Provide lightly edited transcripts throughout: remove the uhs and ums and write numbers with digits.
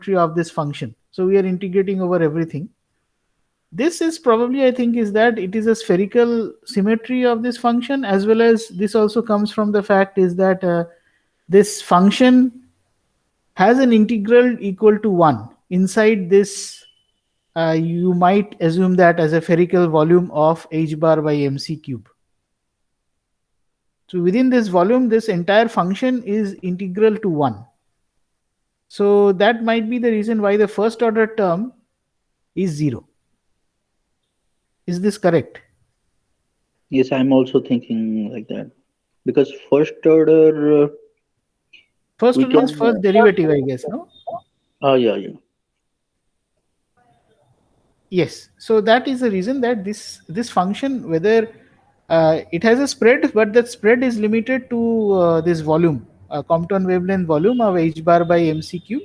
of this function. So we are integrating over everything. This is probably, I think, is that it is a spherical symmetry of this function, as well as this also comes from the fact is that this function has an integral equal to 1 inside this. You might assume that as a spherical volume of h bar by mc cube. So within this volume, this entire function is integral to 1. So that might be the reason why the first order term is 0. Is this correct? Yes, I'm also thinking like that because first order First we order means can. first derivative, I guess, no? Yeah, yeah. Yes. So that is the reason that this function, whether it has a spread, but that spread is limited to this volume, Compton wavelength volume of h bar by mc cube,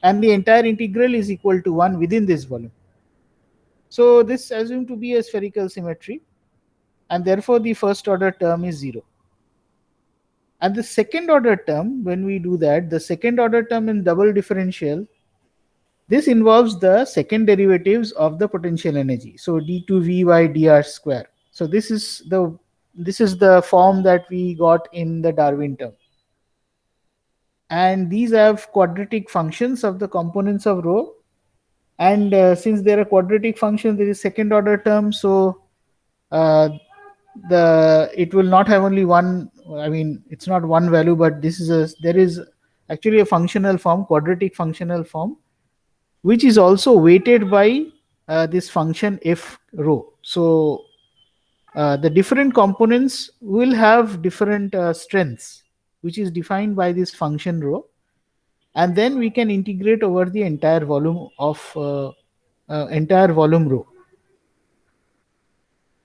and the entire integral is equal to 1 within this volume. So this assumed to be a spherical symmetry, and therefore the first order term is 0. And the second order term, when we do that, the second order term in double differential, this involves the second derivatives of the potential energy. So d2v by dr square. So this is the form that we got in the Darwin term. And these have quadratic functions of the components of rho. And since there are quadratic functions, there is second order term. So uh, it will not have only one. I mean, it's not one value, but there is actually a functional form, quadratic functional form, which is also weighted by this function f rho. So the different components will have different strengths, which is defined by this function rho, and then we can integrate over the entire volume rho.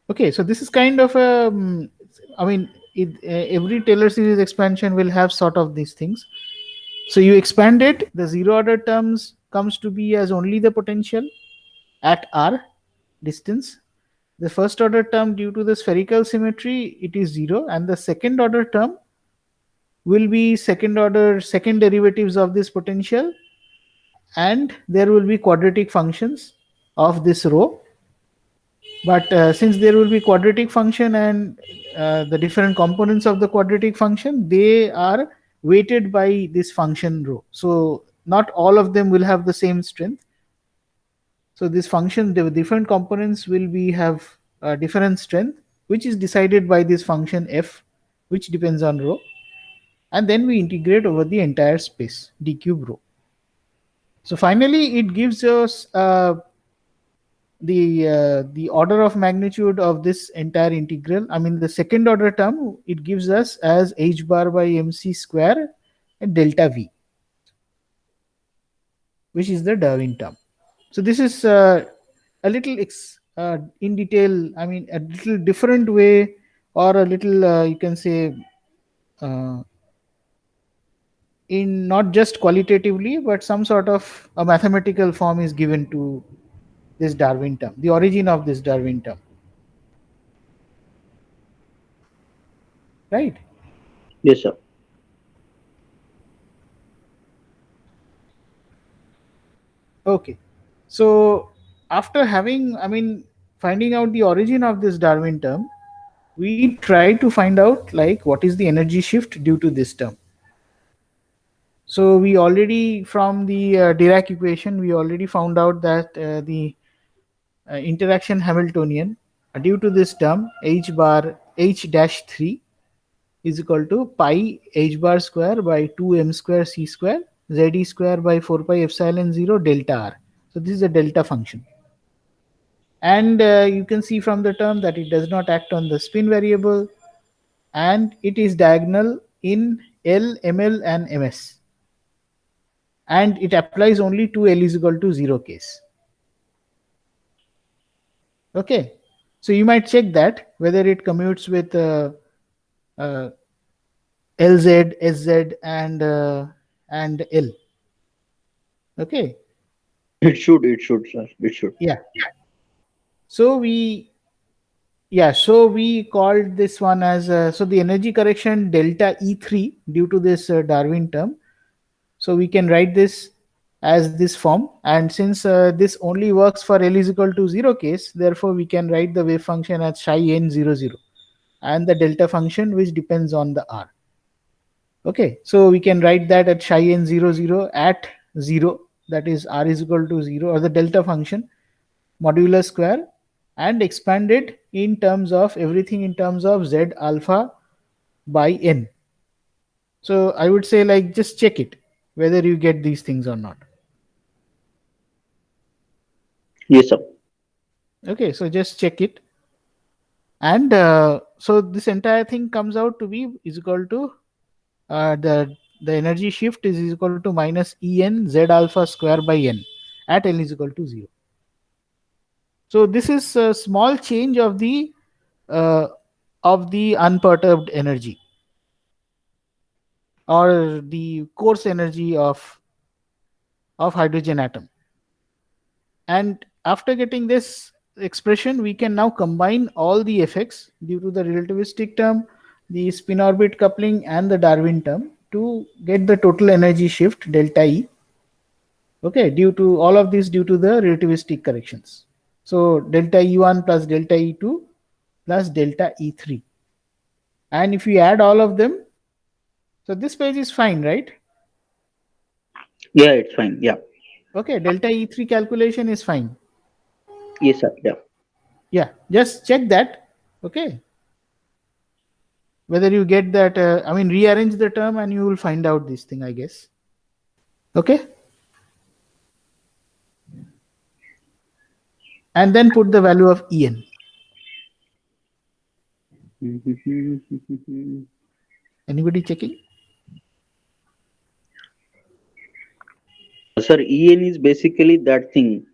Okay, so this is kind of a, I mean, every Taylor series expansion will have sort of these things. So you expand it, the zero order terms comes to be as only the potential at r distance. The first order term, due to the spherical symmetry, it is 0, and the second order term will be second derivatives of this potential, and there will be quadratic functions of this rho. But since there will be quadratic function and the different components of the quadratic function, they are weighted by this function rho. So not all of them will have the same strength. So this function, the different components will be have different strength, which is decided by this function f, which depends on rho, and then we integrate over the entire space d cube rho. So finally, it gives us the order of magnitude of this entire integral. I mean, the second order term, it gives us as h bar by mc square and delta v, which is the Darwin term. So this is a little in detail. I mean, a little different way, or a little you can say uh, in not just qualitatively, but some sort of a mathematical form is given to this Darwin term, the origin of this Darwin term, right? Yes, sir. Okay. So after having, I mean, finding out the origin of this Darwin term, we try to find out like what is the energy shift due to this term. So we already, from the Dirac equation, we already found out that the interaction Hamiltonian due to this term h bar h dash 3 is equal to pi h bar square by 2 m square c square z square by 4 pi epsilon 0 delta r. So this is a delta function. And you can see from the term that it does not act on the spin variable, and it is diagonal in L, ML, and MS, and it applies only to L is equal to 0 case. Okay, so you might check that whether it commutes with uh, LZ, SZ, and L. Okay, It should, sir. It should. yeah. So we called this one as so the energy correction delta E3 due to this Darwin term. So we can write this as this form. And since this only works for L is equal to 0 case, therefore we can write the wave function as psi n 0 0 and the delta function which depends on the r. Okay, so we can write that at psi n 0 0 at 0, that is r is equal to 0, or the delta function modular square, and expand it in terms of everything in terms of z alpha by n. So I would say, like, just check it whether you get these things or not. Yes, sir. Okay, so just check it. And so this entire thing comes out to be is equal to the energy shift is equal to minus En z alpha square by n at L is equal to 0. So this is a small change uh, of the unperturbed energy, or the coarse energy of hydrogen atom. And after getting this expression, we can now combine all the effects due to the relativistic term, the spin orbit coupling, and the Darwin term to get the total energy shift delta E. Okay, due to all of this, due to the relativistic corrections. So delta E1 plus delta E2 plus delta E3. And if you add all of them, so this page is fine, right? Yeah, it's fine. Yeah. Okay, delta E3 calculation is fine. Yes, sir. Yeah. Yeah, just check that. Okay, whether you get that, I mean, rearrange the term and you will find out this thing, I guess. Okay, and then put the value of En. Anybody checking? Sir, En is basically that thing,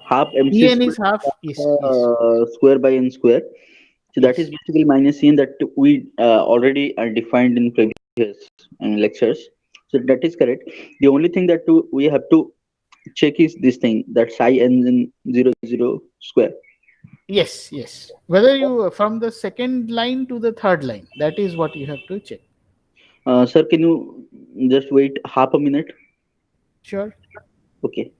half MC En is square, half, yes, yes, square by n square. So that is yes, basically minus n that we already defined in previous lectures. So that is correct. The only thing that we have to check is this thing, that psi n in 0 0 square. yes, yes. Whether you from the second line to the third line, that is what you have to check. Sir, can you just wait half a minute? Sure. Okay.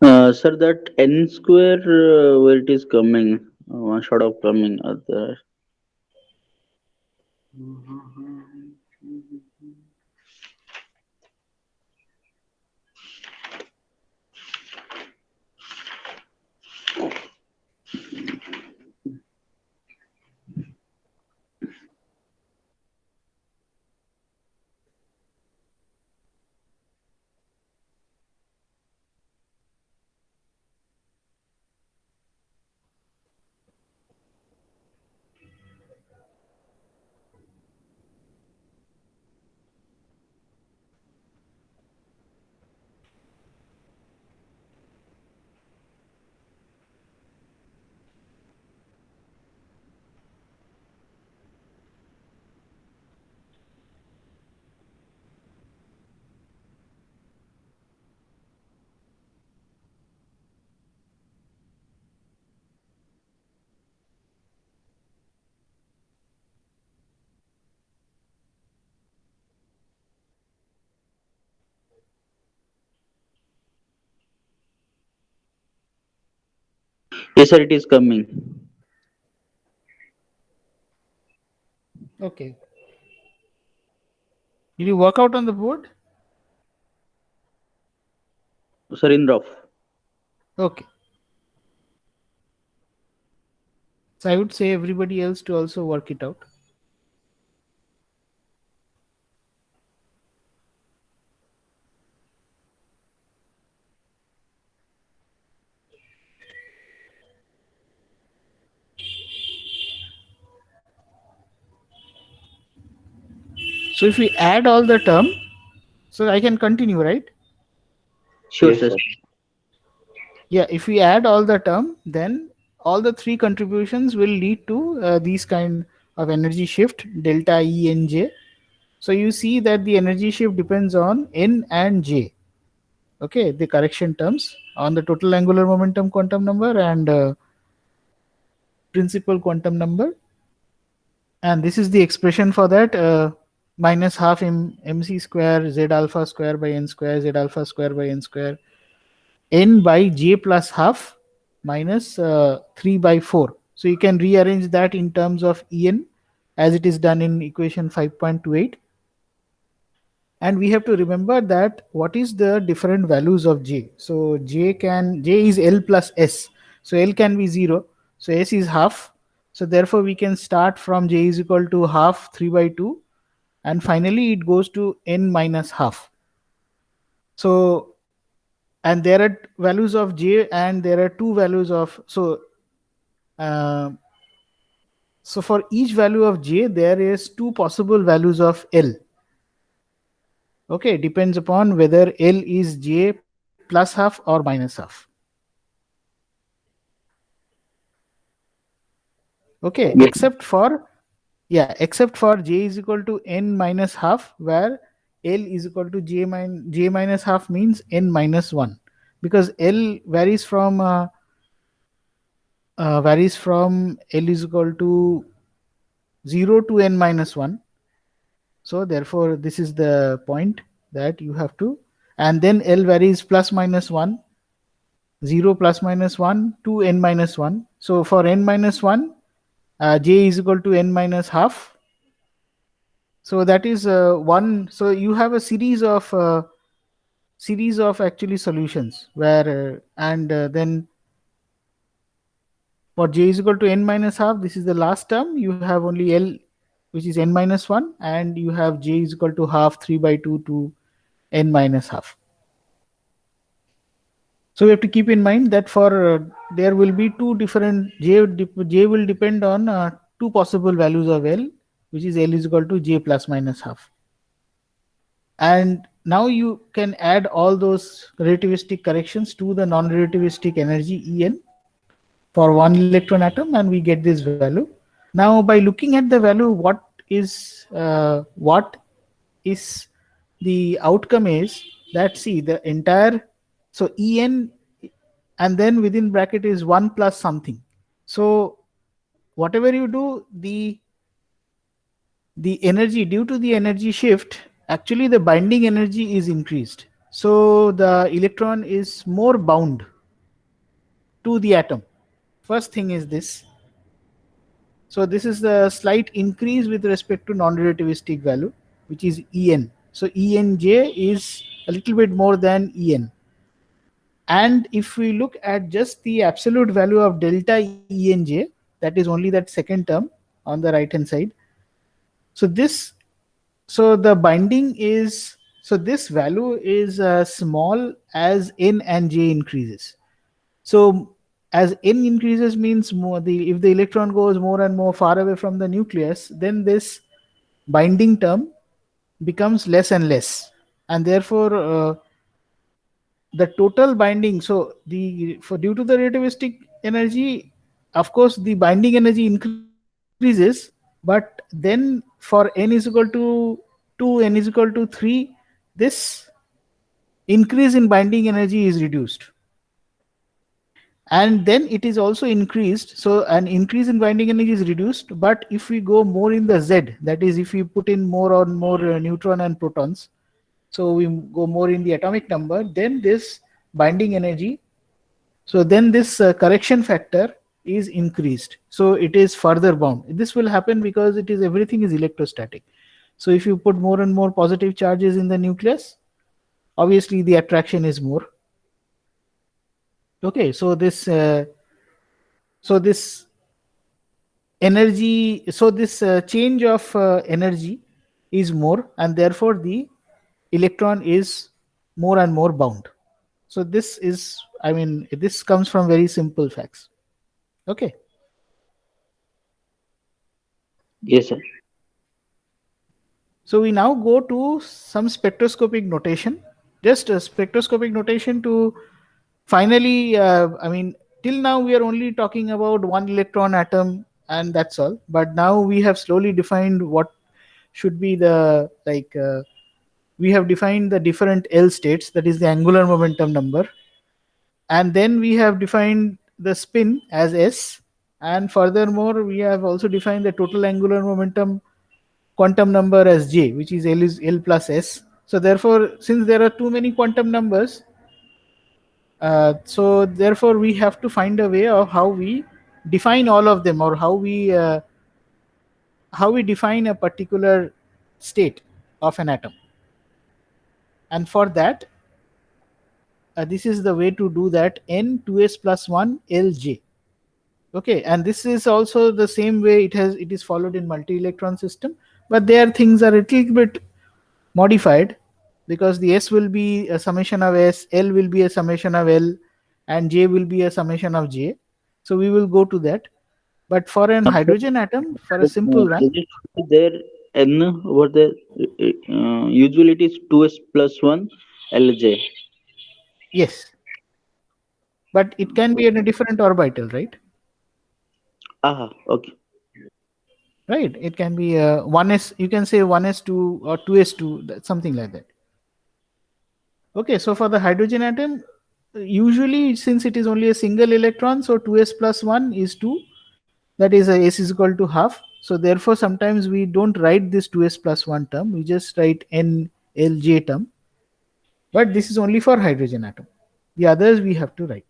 Sir, that n square, where it is coming, one shot of coming at the. Yes, sir, it is coming. Okay. Did you work out on the board? Sir, in rough. Okay. So I would say everybody else to also work it out. So if we add all the term, so I can continue, right? Sure, sir. Yeah, if we add all the term, then all the three contributions will lead to these kind of energy shift delta E and J. So you see that the energy shift depends on N and J. Okay, the correction terms on the total angular momentum quantum number and principal quantum number. And this is the expression for that minus half mc square z alpha square by n square z alpha square by n square n by j plus half minus 3 by 4. So you can rearrange that in terms of En as it is done in equation 5.28. And we have to remember that what is the different values of j. So j is L plus S. So L can be 0. So S is half. So therefore we can start from j is equal to half 3 by 2, and finally it goes to n minus half. So and there are values of j and there are two values of uh, so for each value of j there is two possible values of L. Okay, depends upon whether L is j plus half or minus half. Okay, Yes. except for j is equal to n minus half, where L is equal to j minus half means n minus 1, because L varies from L is equal to 0 to n minus 1. So therefore this is the point that you have to, and then L varies plus minus 1, 0 plus minus 1 to n minus 1. So for n minus 1, j is equal to n minus half. So that is one. So you have a series of actually solutions where and then for j is equal to n minus half, this is the last term. You have only L, which is n minus 1, and you have j is equal to half 3 by 2 to n minus half. So we have to keep in mind that for there will be two different j will depend on two possible values of L, which is L is equal to j plus minus half. And now you can add all those relativistic corrections to the non-relativistic energy En for one electron atom, and we get this value. Now by looking at the value, what is the outcome is that, see, the entire, so En, and then within bracket is 1 plus something. So whatever you do, the energy, due to the energy shift, actually the binding energy is increased. So the electron is more bound to the atom. First thing is this. So this is the slight increase with respect to non-relativistic value, which is En. So Enj is a little bit more than En. And if we look at just the absolute value of delta Enj, that is only that second term on the right hand side. So this, so the binding is, so this value is small as N and J increases. So as N increases means more, the if the electron goes more and more far away from the nucleus, then this binding term becomes less and less, and therefore the total binding, so the for due to the relativistic energy, of course the binding energy increases, but then for n is equal to 2, n is equal to 3, this increase in binding energy is reduced, and then it is also increased. So an increase in binding energy is reduced, but if we go more in the z, that is if we put in more or more neutron and protons, so we go more in the atomic number, then this binding energy, so then this correction factor is increased, so it is further bound. This will happen because it is everything is electrostatic. So if you put more and more positive charges in the nucleus, obviously the attraction is more. Okay, so this energy, so this change of energy is more, and therefore the electron is more and more bound. So this is, I mean, this comes from very simple facts. Okay. Yes, sir. So we now go to some spectroscopic notation, just a spectroscopic notation to finally, I mean, till now we are only talking about one electron atom and that's all. But now we have slowly defined what should be the, like, we have defined the different L states, that is the angular momentum number. And then we have defined the spin as S. And furthermore, we have also defined the total angular momentum quantum number as J, which is L plus S. So therefore, since there are too many quantum numbers, so therefore we have to find a way of how we define all of them, or how we define a particular state of an atom. And for that, this is the way to do that: n 2s plus 1 Lj. Okay, and this is also the same way it is followed in multi-electron system, but there things are a little bit modified, because the S will be a summation of S, L will be a summation of L, and J will be a summation of J. So we will go to that. But for an hydrogen atom, for a simple Is one, it there n over there? Usually it is 2s plus 1 Lj. yes, but it can be in a different orbital, right? Ah, okay. Right, it can be 1s, you can say 1s2 or 2s2, something like that. Okay, so for the hydrogen atom, usually since it is only a single electron, so 2s plus 1 is 2, that is S is equal to half. So therefore sometimes we don't write this 2s plus 1 term, we just write n Lj term, but this is only for hydrogen atom. The others we have to write.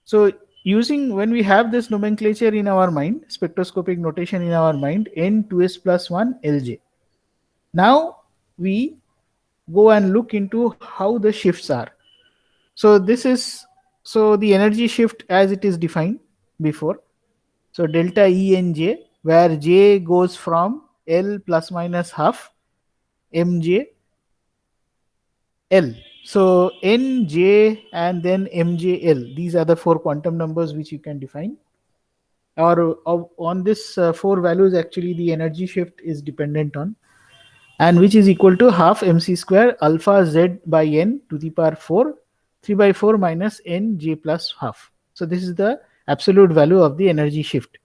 So using, when we have this nomenclature in our mind, spectroscopic notation in our mind, n 2s plus 1 Lj. Now we go and look into how the shifts are. So this is, so the energy shift as it is defined before. So delta E and J, where J goes from L plus minus half mj L. So Nj and then mjl. These are the four quantum numbers which you can define. Or on this four values, actually the energy shift is dependent on, and which is equal to half mc square alpha z by n to the power 4, 3 by 4 minus n j plus half. So this is the absolute value of the energy shift,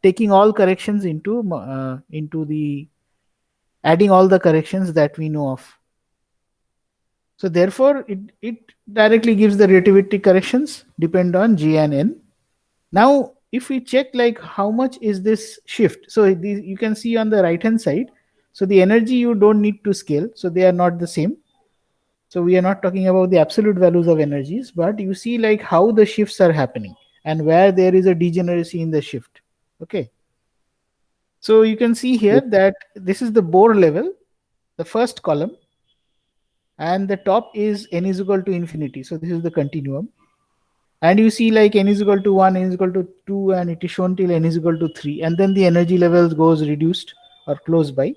taking all corrections into the, adding all the corrections that we know of. So therefore it directly gives the relativity corrections depend on J and N. Now if we check like how much is this shift, so these you can see on the right hand side. So the energy you don't need to scale, so they are not the same. So we are not talking about the absolute values of energies, but you see like how the shifts are happening and where there is a degeneracy in the shift. Okay. So you can see here Yes. that this is the Bohr level, the first column, and the top is n is equal to infinity. So this is the continuum. And you see like n is equal to 1, n is equal to 2, and it is shown till n is equal to 3. And then the energy levels goes reduced or close by.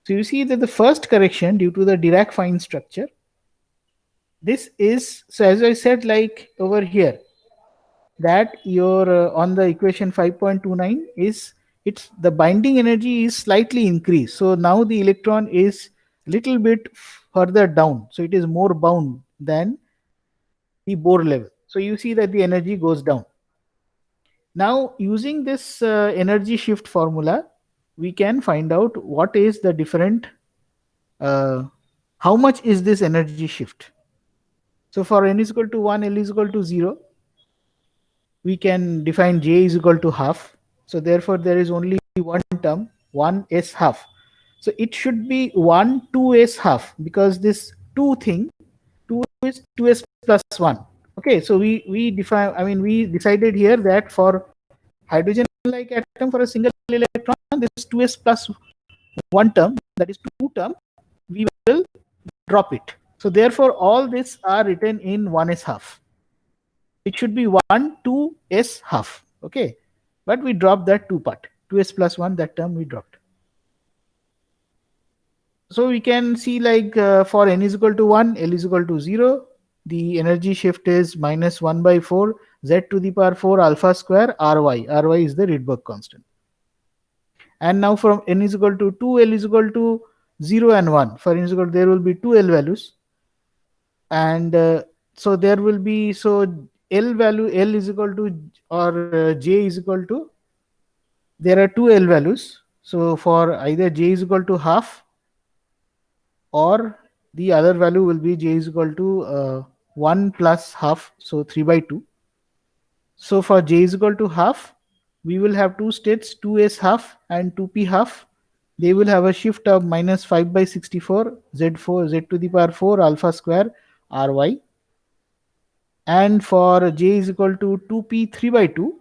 So you see that the first correction due to the Dirac fine structure, this is, so as I said, like over here, that your on the equation 5.29 is, it's the binding energy is slightly increased. So now the electron is little bit further down. So it is more bound than the Bohr level. So you see that the energy goes down. Now using this energy shift formula, we can find out what is the different, uh, how much is this energy shift. So for n is equal to 1, L is equal to 0, we can define J is equal to half. So therefore there is only one term, 1s half. So it should be 1 2s half, because this 2 thing, 2 is 2s plus 1. Okay, so we define, I mean we decided here that for hydrogen like atom, for a single electron, this 2s plus 1 term, that is 2 term, we will drop it. So therefore all these are written in 1s half. It should be 1 2s half. Okay, but we dropped that 2 part, 2s plus 1, that term we dropped. So we can see like for n is equal to 1, L is equal to 0, the energy shift is minus 1 by 4 z to the power 4 alpha square ry is the Rydberg constant. And now from n is equal to 2, L is equal to 0 and 1, for n is equal to, there will be 2 L values. And so there will be, so L value, L is equal to, or J is equal to, there are 2 L values. So for either J is equal to half, or the other value will be J is equal to 1 plus half, so 3 by 2. So for J is equal to half, we will have two states, 2s half and 2p half. They will have a shift of minus 5 by 64 z4 z to the power 4 alpha square ry. And for J is equal to 2p 3 by 2,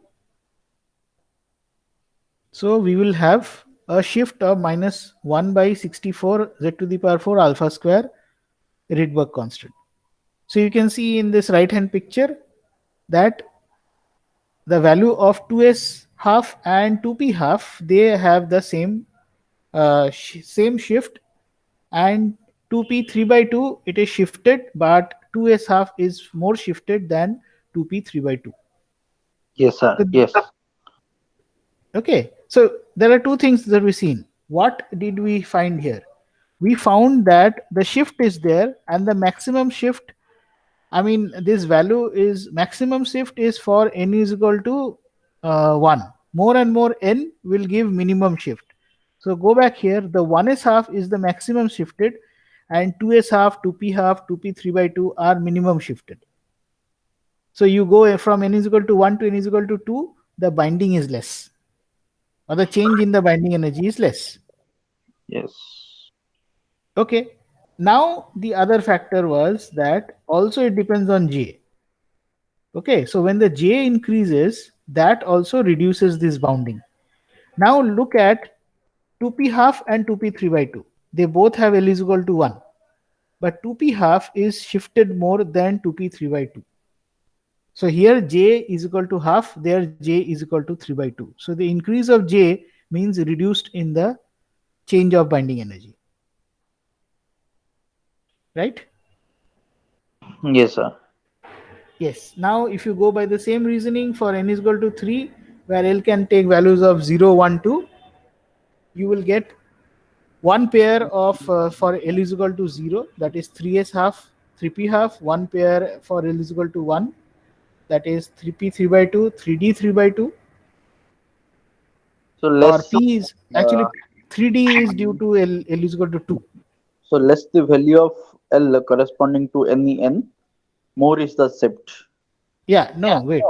so we will have a shift of minus 1 by 64 z to the power 4 alpha square Rydberg constant. So you can see in this right hand picture that the value of 2s half and 2p half, they have the same same shift, and 2p 3 by 2, it is shifted, but 2s half is more shifted than 2p 3 by 2. Yes, sir. So, Yes. okay, so there are two things that we've seen. What did we find here? We found that the shift is there, and the maximum shift, I mean, this value is, maximum shift is for n is equal to 1. More and more n will give minimum shift. So go back here, the 1s half is the maximum shifted, and 2s half, 2p half, 2p 3 by 2 are minimum shifted. So you go from n is equal to 1 to n is equal to 2, the binding is less, or the change in the binding energy is less. Yes. Okay. Now the other factor was that also it depends on J. Okay, so when the J increases, that also reduces this bounding. Now look at 2p half and 2p 3 by 2. They both have L is equal to 1. But 2p half is shifted more than 2p 3 by 2. So here J is equal to half, there J is equal to 3 by 2. So the increase of J means reduced in the change of binding energy. Right? Yes, sir. Yes. Now, if you go by the same reasoning for n is equal to 3, where L can take values of 0, 1, 2, you will get one pair of for L is equal to 0, that is 3s half, 3p half, one pair for L is equal to 1, that is 3p 3 by 2, 3d 3 by 2, So or less. p is Uh, actually 3d is due to L is equal to 2. so less the value of L corresponding to any n, more is the shift. Yeah, no, wait.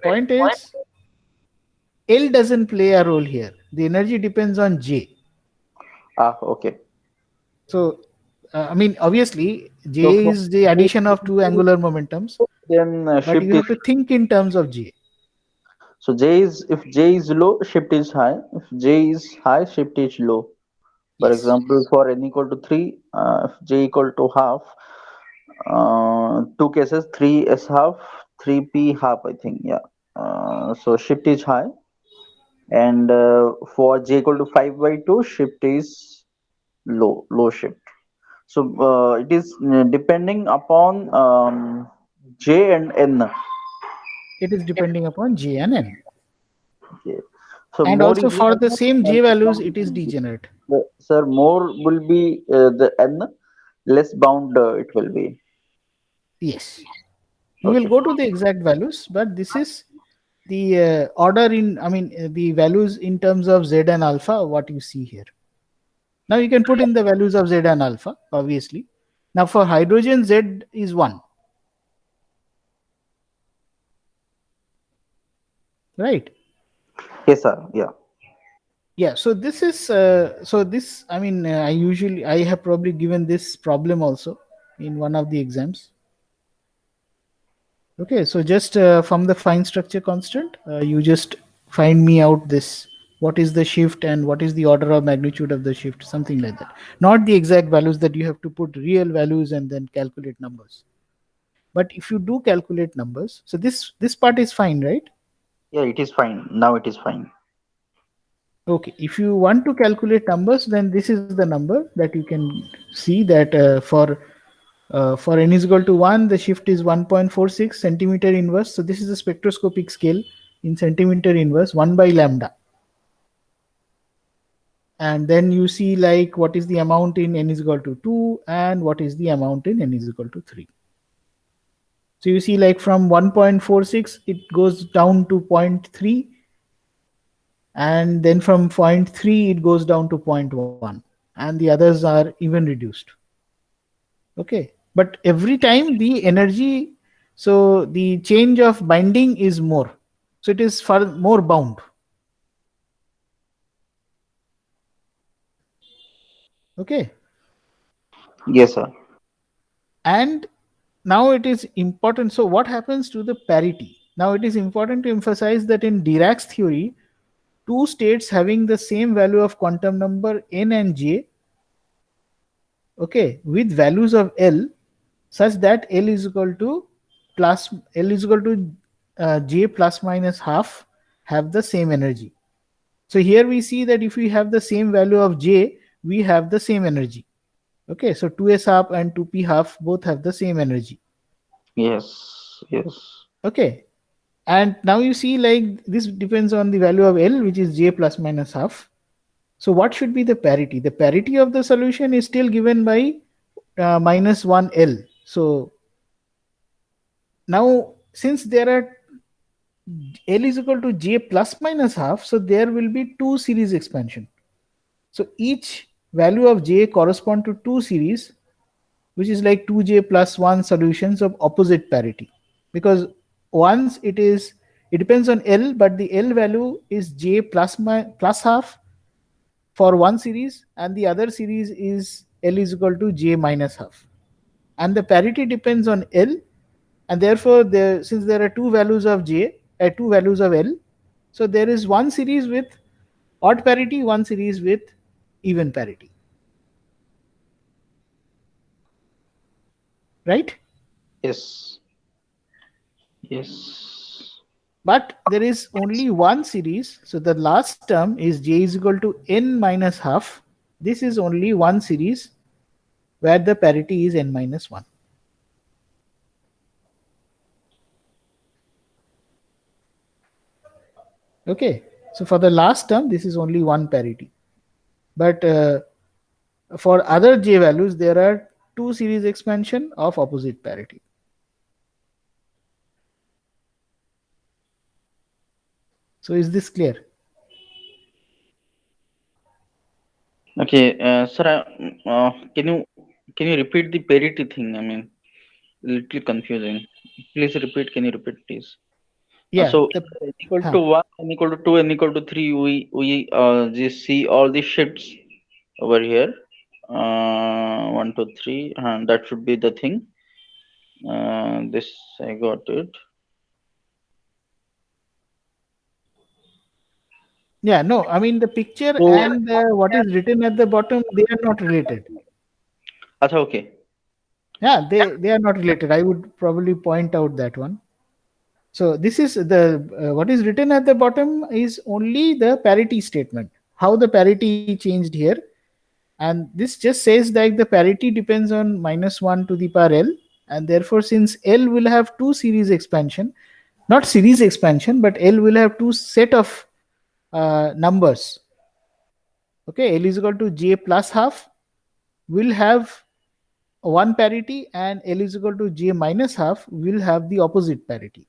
Point is, L doesn't play a role here. The energy depends on J. Ah, okay. So, I mean, obviously, So J for is the addition of two angular momentums, then but you shift is have to think in terms of J. so J is if J is low, shift is high. If J is high, shift is low. For Yes, example, for n equal to 3, if j equal to half, two cases, 3 s half, 3p half, I think, yeah. So shift is high, and for j equal to 5 by 2, shift is low shift. So it is depending upon j and n. it is depending upon J and N. Okay. So And more also is for the n, same and J values, it is the, degenerate. sir, more will be the n, less bound it will be. Yes. We will Okay. go to the exact values, but this is the order in, I mean, the values in terms of Z and alpha, what you see here. Now you can put in the values of Z and alpha, obviously. Now for hydrogen, Z is 1, right? Yes, sir. Yeah. Yeah, so this is, so this, I mean, I have probably given this problem also in one of the exams. Okay, so just from the fine structure constant, you just find me out this, what is the shift and what is the order of magnitude of the shift, something like that. Not the exact values that you have to put real values and then calculate numbers. But if you do calculate numbers, so this part is fine, right? Yeah, it is fine. Now it is fine. Okay, if you want to calculate numbers, then this is the number that you can see that for n is equal to 1, the shift is 1.46 centimeter inverse. So this is a spectroscopic scale in centimeter inverse 1 by lambda. And then you see like what is the amount in n is equal to 2 and what is the amount in n is equal to 3. So you see like from 1.46 it goes down to zero point 0.3, and then from zero point 0.3 it goes down to zero point 0.1, and the others are even reduced. Okay, but every time the energy, so the change of binding is more, so it is far more bound. Okay, Yes, sir. and now it is important, so what happens to the parity? Now it is important to emphasize that in Dirac's theory, two states having the same value of quantum number n and j, okay, with values of L, such that L is equal to plus L is equal to j plus minus half, have the same energy. So here we see that if we have the same value of j, we have the same energy. Okay, so 2s half and 2p half both have the same energy. Yes. Yes. Okay, and now you see like this depends on the value of L, which is j plus minus half. So what should be the parity? The parity of the solution is still given by minus 1 L. So now since there are L is equal to j plus minus half, so there will be two series expansion. So each value of j correspond to two series, which is like 2j plus 1 solutions of opposite parity. Because once it depends on L, but the L value is j plus half for one series, and the other series is L is equal to j minus half. And the parity depends on L, and therefore since there are two values of j, two values of L, so there is one series with odd parity, one series with even parity, right? Yes. Yes. But there is only one series, so the last term is j is equal to n minus half. This is only one series where the parity is n minus 1. Okay, so for the last term this is only one parity, but for other j values there are two series expansion of opposite parity. So is this clear? Okay, sir. Can you repeat the parity thing? I mean, little confusing. Please repeat. Can you repeat, please? Yeah, So the n equal to huh. one, n equal to two, n equal to three. We just see all the shifts over here. 1, 2, 3, and that should be the thing. This I got it. Yeah, no, I mean the picture So, and what is written at the bottom, they are not related. acha, okay. Yeah, they are not related. I would probably point out that one. So this is the what is written at the bottom is only the parity statement. How the parity changed here, and this just says that the parity depends on -1 to the power l, and therefore since l will have two series expansion, not series expansion, but l will have two set of numbers. Okay, l is equal to j plus half will have one parity, and L is equal to J minus half will have the opposite parity,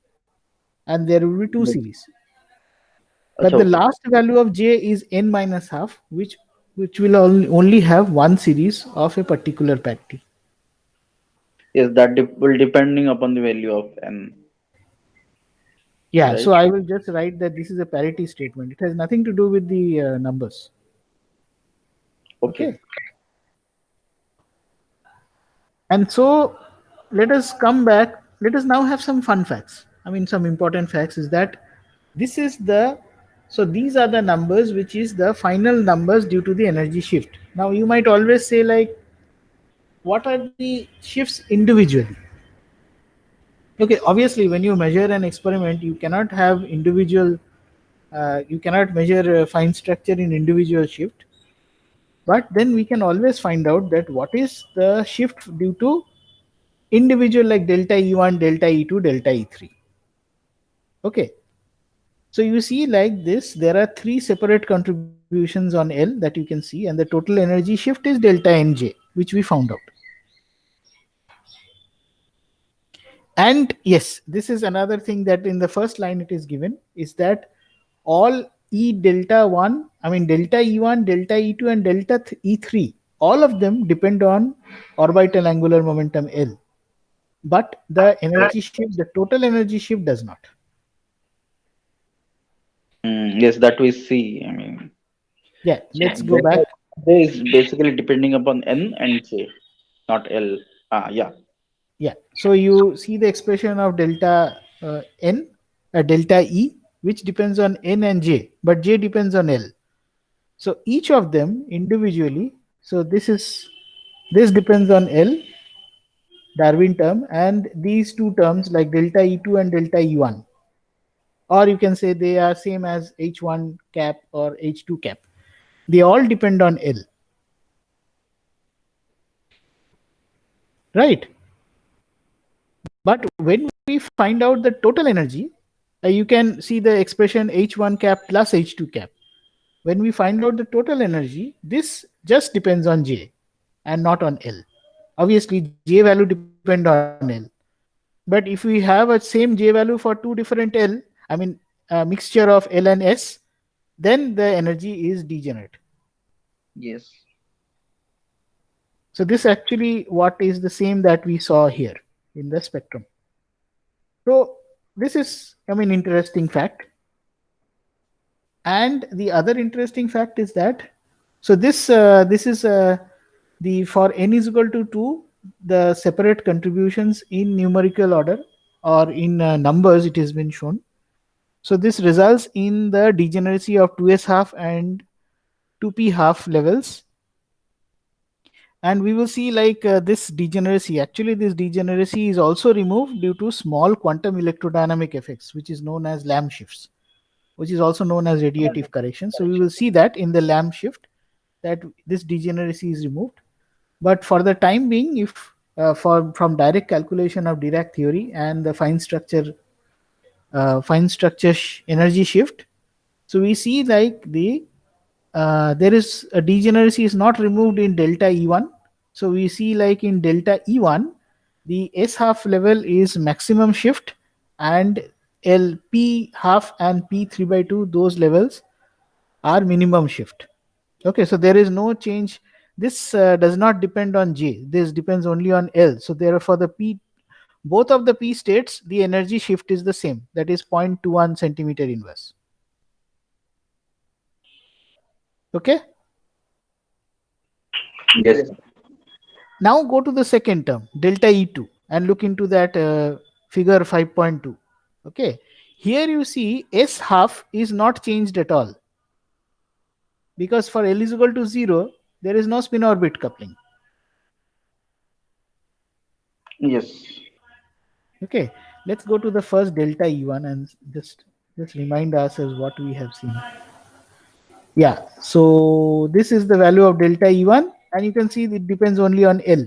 and there will be two series. But Acha, the okay. last value of J is N minus half, which will only have one series of a particular parity. Yes, that will depending upon the value of n, Yeah, right? so I will just write that this is a parity statement. It has nothing to do with the numbers. Okay. Okay, and so let us come back. Let us now have some fun facts. I mean, some important facts is that this is the so these are the numbers which is the final numbers due to the energy shift. Now you might always say like, what are the shifts individually? Okay, obviously when you measure an experiment, you cannot have individual. You cannot measure fine structure in individual shift, but then we can always find out that what is the shift due to individual, like delta E1, delta E2, delta E3. Okay, so you see like this, there are three separate contributions on L that you can see, and the total energy shift is delta Nj, which we found out. And yes, this is another thing that in the first line it is given is that all E delta 1, I mean delta E1, delta E2, and delta E3, all of them depend on orbital angular momentum L. But the energy shift, the total energy shift does not. Yes, that we see. I mean, Yeah, let's go delta back. J is basically depending upon n and j, not l. Yeah. Yeah. So you see the expression of delta n, delta E, which depends on n and j, but j depends on L. So each of them individually. So this depends on L, Darwin term, and these two terms like delta E2 and delta E1, or you can say they are same as H1 cap or H2 cap. They all depend on L, right? But when we find out the total energy, you can see the expression H1 cap plus H2 cap. When we find out the total energy, this just depends on J and not on L. Obviously, J value depend on L. But if we have a same J value for two different L, I mean a mixture of L and S, then the energy is degenerate. Yes. So this actually what is the same that we saw here in the spectrum. So this is, I mean, interesting fact. And the other interesting fact is that this is the for n is equal to 2, the separate contributions in numerical order or in numbers it has been shown. So this results in the degeneracy of 2s half and 2p half levels, and we will see like this degeneracy, actually this degeneracy is also removed due to small quantum electrodynamic effects, which is known as Lamb shifts, which is also known as radiative correction. So we will see that in the Lamb shift that this degeneracy is removed. But for the time being, if for from direct calculation of Dirac theory and the fine structure energy shift, so we see like there is a degeneracy is not removed in delta E1. So we see like in delta E1, the S half level is maximum shift, and LP half and P 3 by 2, those levels are minimum shift. Okay, so there is no change. This does not depend on J. This depends only on L. So therefore, the P, both of the P states, the energy shift is the same. That is 0.21 centimeter inverse. Okay. Yes. Now go to the second term, delta E2, and look into that figure 5.2. Okay. Here you see S half is not changed at all, because for L is equal to 0, there is no spin orbit coupling. Yes. Okay. Let's go to the first delta E1 and just remind ourselves what we have seen. Yeah. So this is the value of delta E1, and you can see it depends only on L.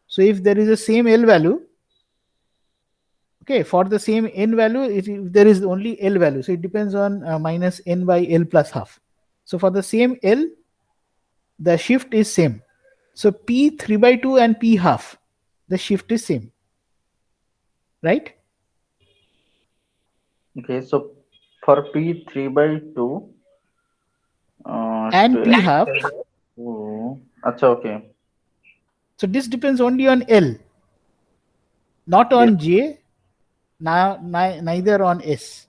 So if there is a same L value, okay, for the same n value, if there is only L value, so it depends on minus n by L plus half. So for the same L, the shift is same. So P 3 by 2 and P half, the shift is same, right? Okay. So for P 3 by 2, And to P half. oh, acha, okay. So this depends only on L, not Yes. on J, neither on S.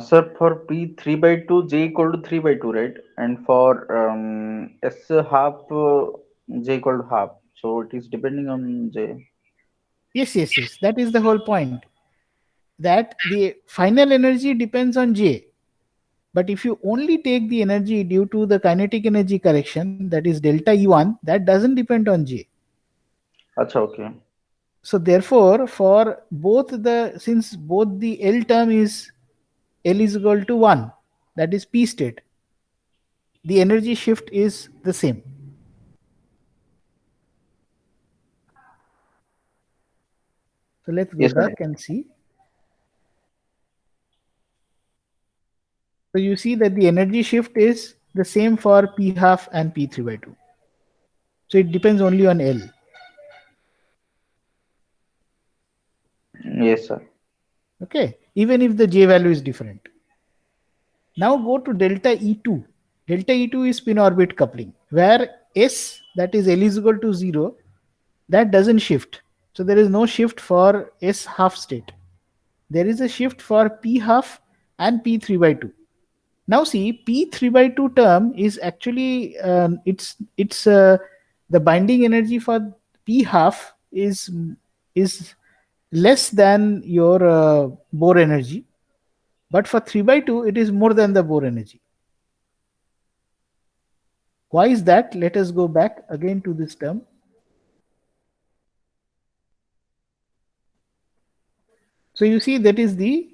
Sir, for P 3 by 2, J equal to 3 by 2, right? And for S half, J equal to half. So it is depending on J. Yes, yes, yes. That is the whole point. That the final energy depends on J. But if you only take the energy due to the kinetic energy correction, that is delta E1, that doesn't depend on J. Acha, okay. So therefore, for both since both the L term is L is equal to 1, that is P state, the energy shift is the same. So let's go Yes, sir. back and see. So you see that the energy shift is the same for P half and P 3 by 2. So it depends only on L. Yes, sir. Okay. Even if the J value is different. Now go to delta E2. Delta E2 is spin orbit coupling, where S, that is L is equal to 0, that doesn't shift. So there is no shift for S half state. There is a shift for P half and P 3 by 2. Now see, P 3 by 2 term is actually it's the binding energy for P half is less than your Bohr energy, but for 3 by 2 it is more than the Bohr energy. Why is that? Let us go back again to this term. So you see that is the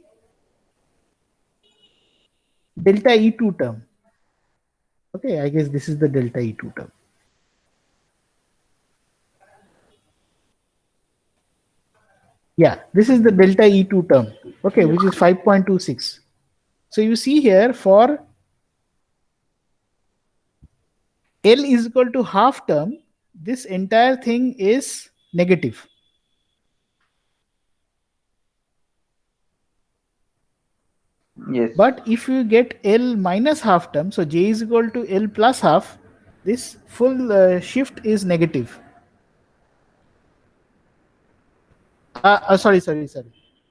delta E2 term. Okay, I guess this is the delta E2 term. Yeah, this is the delta E2 term. Okay, which is 5.26. So you see here for L is equal to half term, this entire thing is negative. Yes. But if you get L minus half term, so J is equal to L plus half, this full shift is negative. Sorry.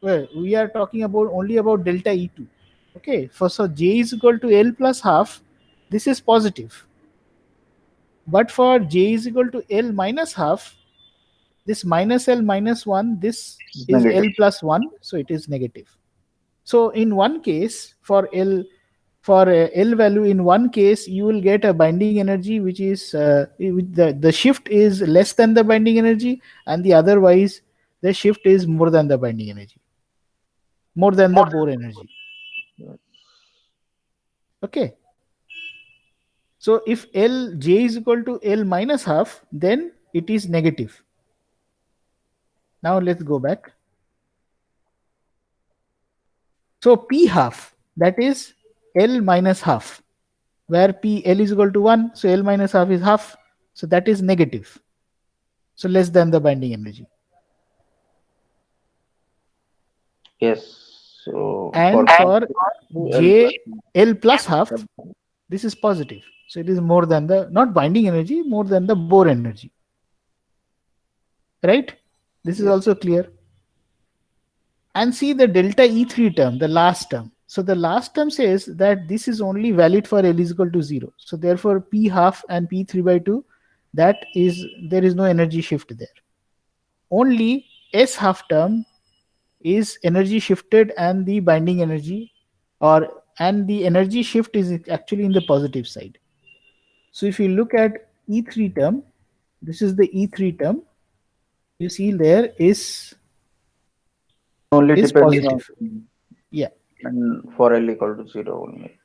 Well, we are talking about only about delta E2. Okay, for so J is equal to L plus half, this is positive. But for J is equal to L minus half, this minus L minus 1, this It's is negative. L plus 1, so it is negative. So in one case, for L value, in one case you will get a binding energy which is the shift is less than the binding energy, and the otherwise the shift is more than the binding energy, more than the Bohr energy. Okay. So if L J is equal to L minus half, then it is negative. Now let's go back. So P half, that is L minus half, where P L is equal to 1, so L minus half is half, so that is negative, so less than the binding energy. Yes. So for And P for L J plus. L plus half, this is positive, so it is more than the not binding energy, more than the Bohr energy, right? This is Yes. also clear. And see the delta E3 term, the last term. So the last term says that this is only valid for L is equal to 0. So therefore P half and P 3 by 2, that is, there is no energy shift there. Only S half term is energy shifted, and the binding energy, or and the energy shift is actually in the positive side. So if you look at E3 term, this is the E3 term, you see there Only is depending on positive. Yeah, and for L equal to 0 only.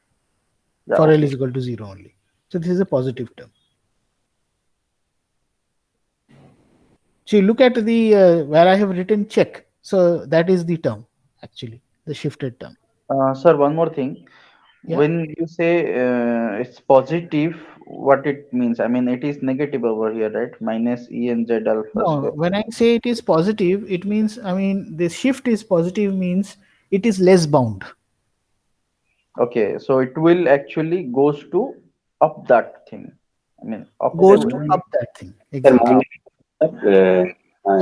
Yeah, for L okay. is equal to 0 only. So this is a positive term. So you look at the where I have written check. So that is the term, actually, the shifted term. Sir, one more thing. Yeah. When you say it's positive, what it means? I mean, it is negative over here, right? Minus E and Z alpha No, square. when I say it is positive, it means, I mean, the shift is positive means it is less bound. Okay, so it will actually goes to up that thing. I mean, up Goes to to and up that thing. Sir, Exactly. mine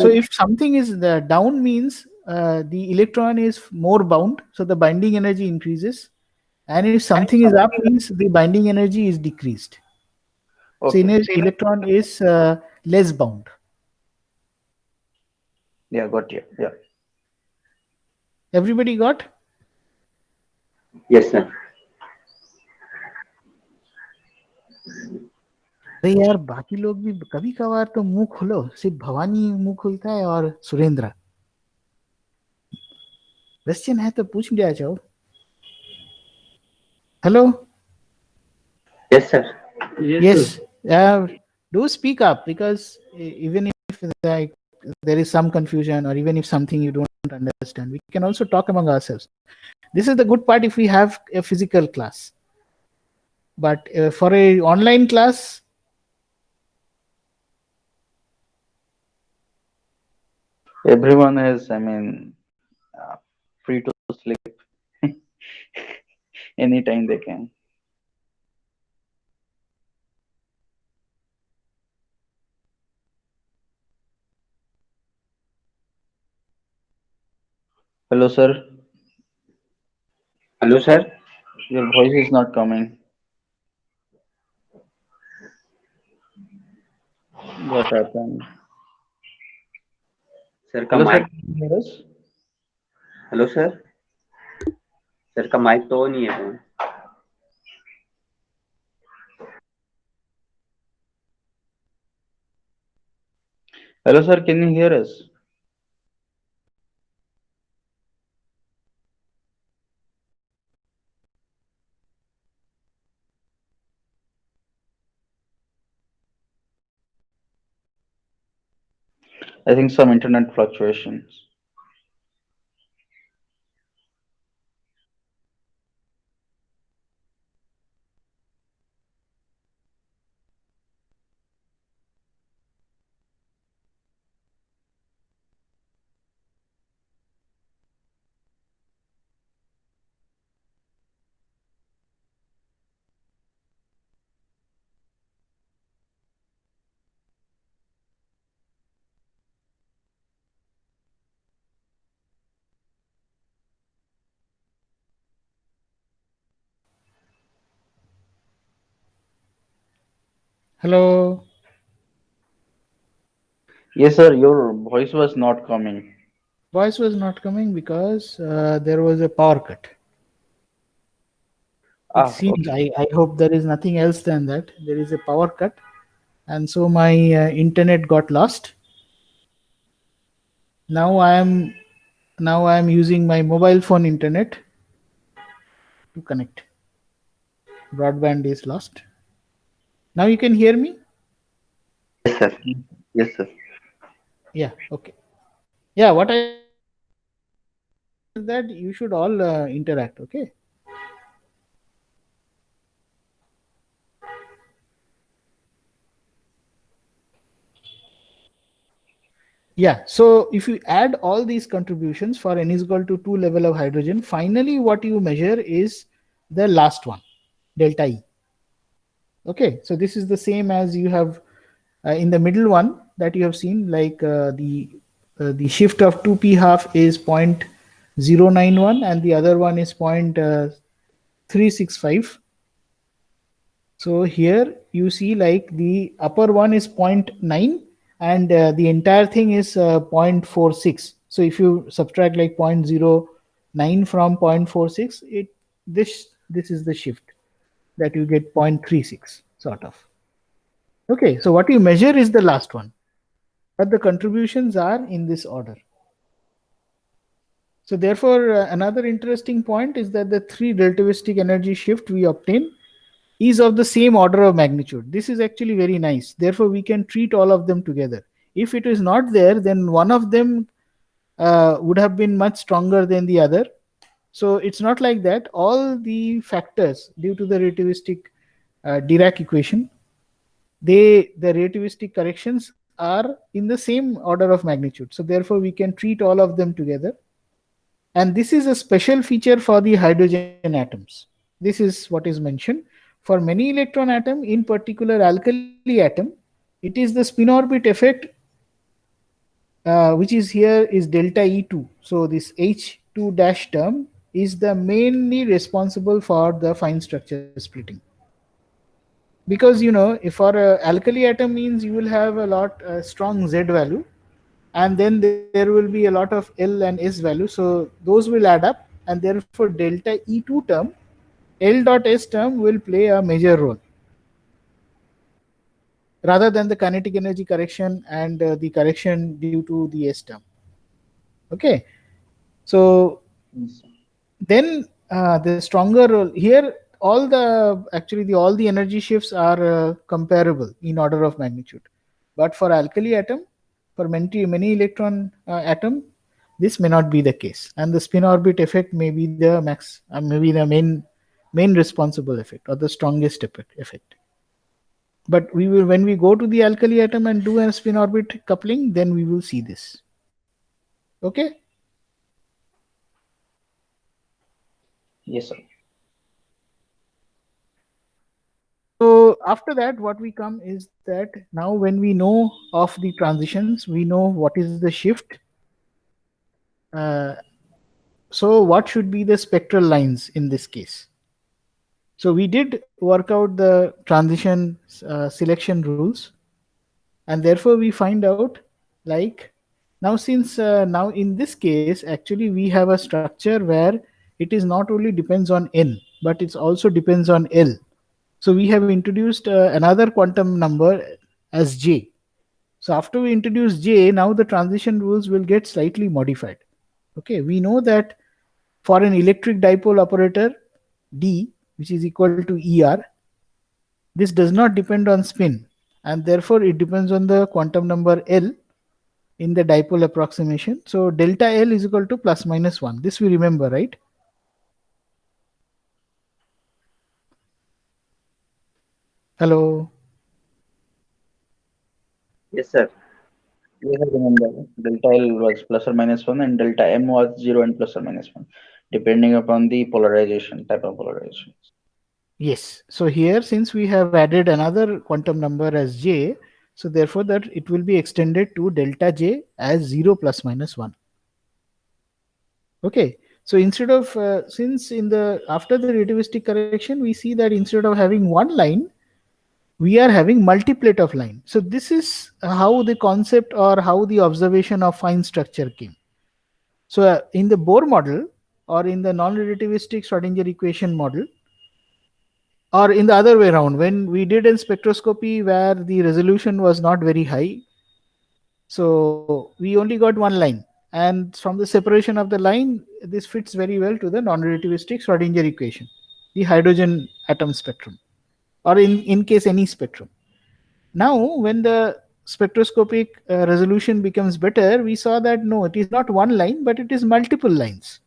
So if something is the down means the electron is more bound, so the binding energy increases. And if something is up means the binding energy is decreased. So in okay. a electron is less bound. Yeah, got you. Yeah. Everybody got? yes, sir. अरे यार बाकी लोग भी कभी कभार तो मुंह खोलो, सिर्फ भवानी मुंह खोलता है और सुरेंद्र। क्वेश्चन है तो पूछ लिया जाओ। Hello. Yes, sir. Yes, do speak up, because even if like there is some confusion, or even if something you don't understand, we can also talk among ourselves. This is the good part if we have a physical class. But for a online class, Everyone is, I mean, free to sleep anytime they can. Hello, sir. Hello, sir. Your voice is not coming. What happened? Sir का Hello, sir. mic. Can you hear us? Hello, sir. Sir का mic तो नहीं है phone. Hello, sir. Can you hear us? I think some internet fluctuations. hello, Yes, sir. Your voice was not coming. voice was not coming because there was a power cut. It Ah, seems, okay. I hope there is nothing else than that. There is a power cut, and so my internet got lost. Now I am using my mobile phone internet to connect. Broadband is lost. Now you can hear me? Yes, sir. Yes, sir. Yeah, okay. Yeah, what I was is that you should all interact, okay? Yeah, so if you add all these contributions for n is equal to 2 level of hydrogen, finally what you measure is the last one, delta E. Okay, so this is the same as you have in the middle one that you have seen, like the shift of 2p half is 0.091 and the other one is 0.365. So here you see like the upper one is 0.9 and the entire thing is 0.46. So if you subtract like 0.09 from 0.46, this is the shift that you get 0.36 sort of. Okay, so what you measure is the last one, but the contributions are in this order. So therefore, another interesting point is that the three relativistic energy shift we obtain is of the same order of magnitude. This is actually very nice. Therefore, we can treat all of them together. If it is not there, then one of them would have been much stronger than the other. So it's not like that. All the factors due to the relativistic Dirac equation, the relativistic corrections are in the same order of magnitude. So therefore, we can treat all of them together. And this is a special feature for the hydrogen atoms. This is what is mentioned. For many electron atom, in particular alkali atom, it is the spin orbit effect which is here is delta E2. So this H2 dash term is the mainly responsible for the fine structure splitting. Because if for a alkali atom means you will have a lot strong Z value, and then there will be a lot of L and S value. So those will add up, and therefore delta E2 term, L dot S term will play a major role rather than the kinetic energy correction and the correction due to the S term. Okay, so then the stronger role here, all the energy shifts are comparable in order of magnitude, but for alkali atom, for many electron atom, this may not be the case, and the spin orbit effect may be the maybe the main responsible effect or the strongest effect. But we will, when we go to the alkali atom and do a spin orbit coupling, then we will see this. Okay. Yes, sir. So after that, what we come is that now when we know of the transitions, we know what is the shift. So what should be the spectral lines in this case? So we did work out the transition selection rules, and therefore we find out like now, since now in this case actually we have a structure where it is not only depends on N, but it also depends on L. So we have introduced another quantum number as J. So after we introduce J, now the transition rules will get slightly modified. Okay, we know that for an electric dipole operator D, which is equal to ER, this does not depend on spin, and therefore it depends on the quantum number L in the dipole approximation. So delta L is equal to plus minus 1. This we remember, right? Hello. Yes, sir. Yes, I remember. Delta L was plus or minus 1 and delta M was 0 and plus or minus 1, depending upon the polarization, type of polarization. Yes. So here, since we have added another quantum number as J, so therefore that it will be extended to delta J as 0 plus minus 1. Okay. So instead of, since in the, after the relativistic correction, we see that instead of having one line, we are having multiplet of line. So this is how the concept or how the observation of fine structure came. So in the Bohr model or in the non-relativistic Schrodinger equation model, or in the other way around, when we did in spectroscopy where the resolution was not very high, so we only got one line, and from the separation of the line, this fits very well to the non-relativistic Schrodinger equation, the hydrogen atom spectrum, or in case any spectrum. Now when the spectroscopic resolution becomes better, we saw that no, it is not one line, but it is multiple lines.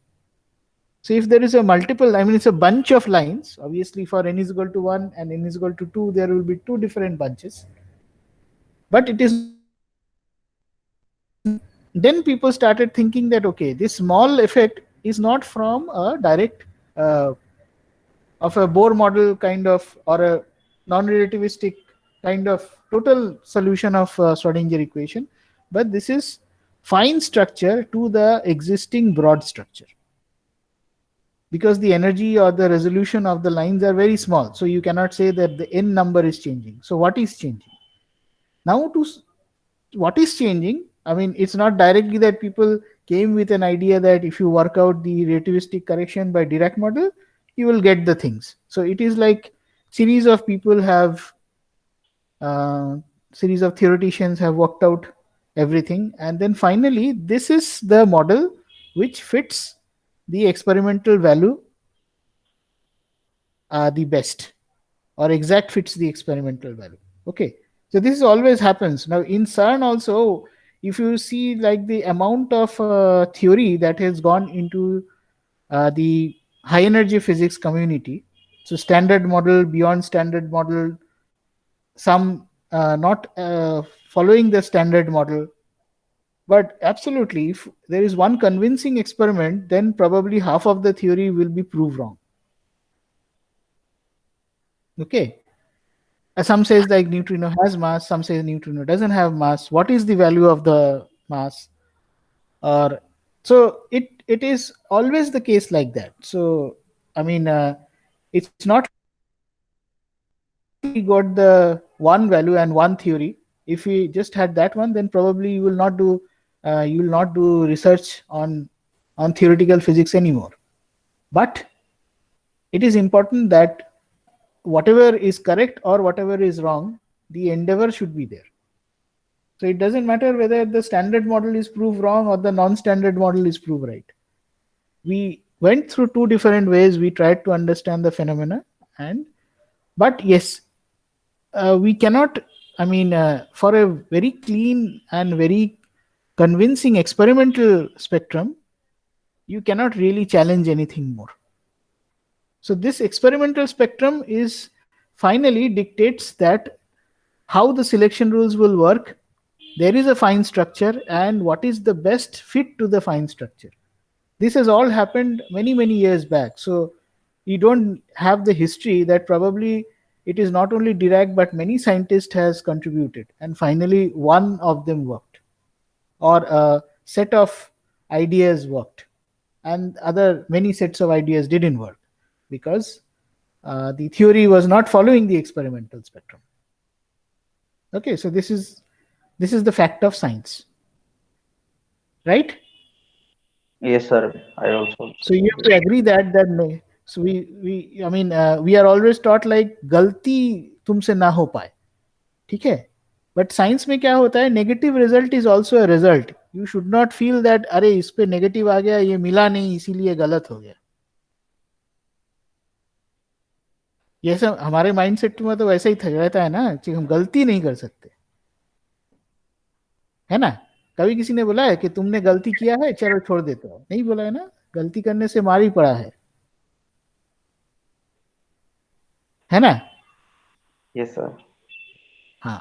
So if there is a multiple, I mean, it's a bunch of lines. Obviously, for n is equal to 1 and n is equal to 2, there will be two different bunches. But it is not one line. Then people started thinking that, okay, this small effect is not from a direct of a Bohr model kind of, or a non-relativistic kind of total solution of Schrodinger equation, but this is fine structure to the existing broad structure. because the energy or the resolution of the lines are very small. So you cannot say that the n number is changing. So what is changing? Now what is changing? I mean, it's not directly that people came with an idea that if you work out the relativistic correction by Dirac model, you will get the things. So it is like series of people have series of theoreticians have worked out everything, and then finally this is the model which fits the experimental value the best, or exact fits the experimental value. Okay, so this always happens. Now in CERN also, if you see like the amount of theory that has gone into the high energy physics community, so standard model, beyond standard model, some not following the standard model, but absolutely if there is one convincing experiment, then probably half of the theory will be proved wrong. Okay, some says like neutrino has mass, some says neutrino doesn't have mass. What is the value of the mass? Or so it is always the case like that. So I mean, it's not we got the one value and one theory. If we just had that one, then probably you will not do research on theoretical physics anymore. But it is important that whatever is correct or whatever is wrong, the endeavor should be there. So it doesn't matter whether the standard model is proved wrong or the non-standard model is proved right. We went through two different ways. We tried to understand the phenomena, but yes, we cannot. I mean, for a very clean and very convincing experimental spectrum, you cannot really challenge anything more. So this experimental spectrum is finally dictates that how the selection rules will work. There is a fine structure, and what is the best fit to the fine structure. This has all happened many years back. So you don't have the history that probably it is not only Dirac but many scientists has contributed, and finally one of them worked, or a set of ideas worked, and other many sets of ideas didn't work because the theory was not following the experimental spectrum. Okay, so this is the fact of science, right? Yes, sir. I also. So you have to agree that so we I mean we are always taught like गलती तुमसे ना हो पाए, ठीक है? But science में क्या होता है, negative result is also a result. You should not feel that अरे इस पे negative आ गया, ये मिला नहीं इसीलिए गलत हो गया. ये सब हमारे माइंडसेट में तो वैसे ही रहता है ना कि हम गलती नहीं कर सकते, है ना? कभी किसी ने बोला है कि तुमने गलती किया है चलो छोड़ देते हो? नहीं बोला है ना, गलती करने से मार ही पड़ा है ना? Yes, sir. हाँ,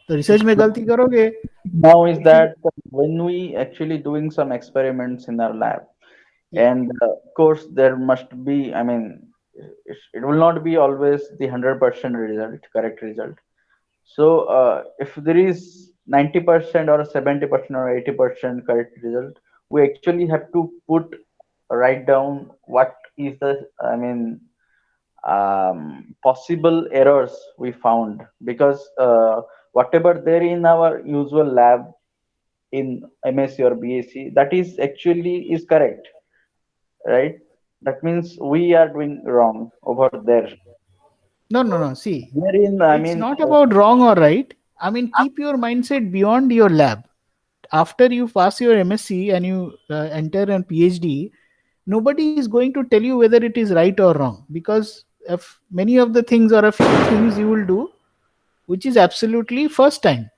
तो रिसर्च में गलती करोगे. Now is that when we actually doing some experiments in our lab, and of course there must be, I mean, it will not be always the 100% result, correct result. So if there is 90% or 70% or 80% correct result, we actually have to write down what is the, I mean, possible errors we found, because whatever there in our usual lab in MSc or BSc, that is actually is correct, right? That means we are doing wrong over there. No. See, Wherein, it's not about wrong or right. I mean, keep your mindset beyond your lab. After you pass your MSc and you enter a PhD, nobody is going to tell you whether it is right or wrong, because if many of the things or a few things you will do which is absolutely first time.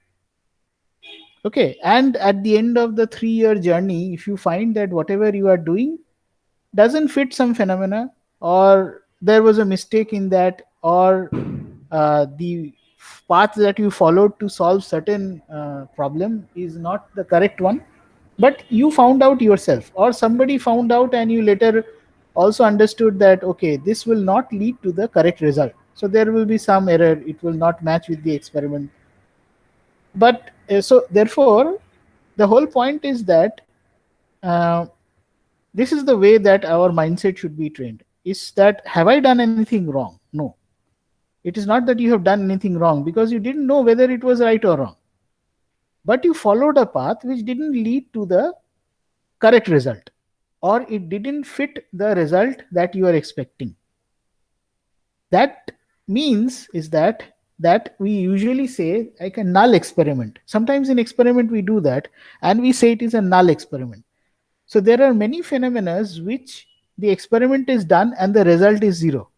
Okay, and at the end of the 3-year journey, if you find that whatever you are doing doesn't fit some phenomena, or there was a mistake in that, or the path that you followed to solve certain problem is not the correct one, but you found out yourself or somebody found out and you later also understood that okay, this will not lead to the correct result, so there will be some error, it will not match with the experiment. But so therefore the whole point is that uh, this is the way that our mindset should be trained. Is that, have I done anything wrong? No. It is not that you have done anything wrong, because you didn't know whether it was right or wrong. But you followed a path which didn't lead to the correct result, or it didn't fit the result that you are expecting. That means is that we usually say like a null experiment. Sometimes in experiment we do that, and we say it is a null experiment. So there are many phenomena which the experiment is done and the result is zero.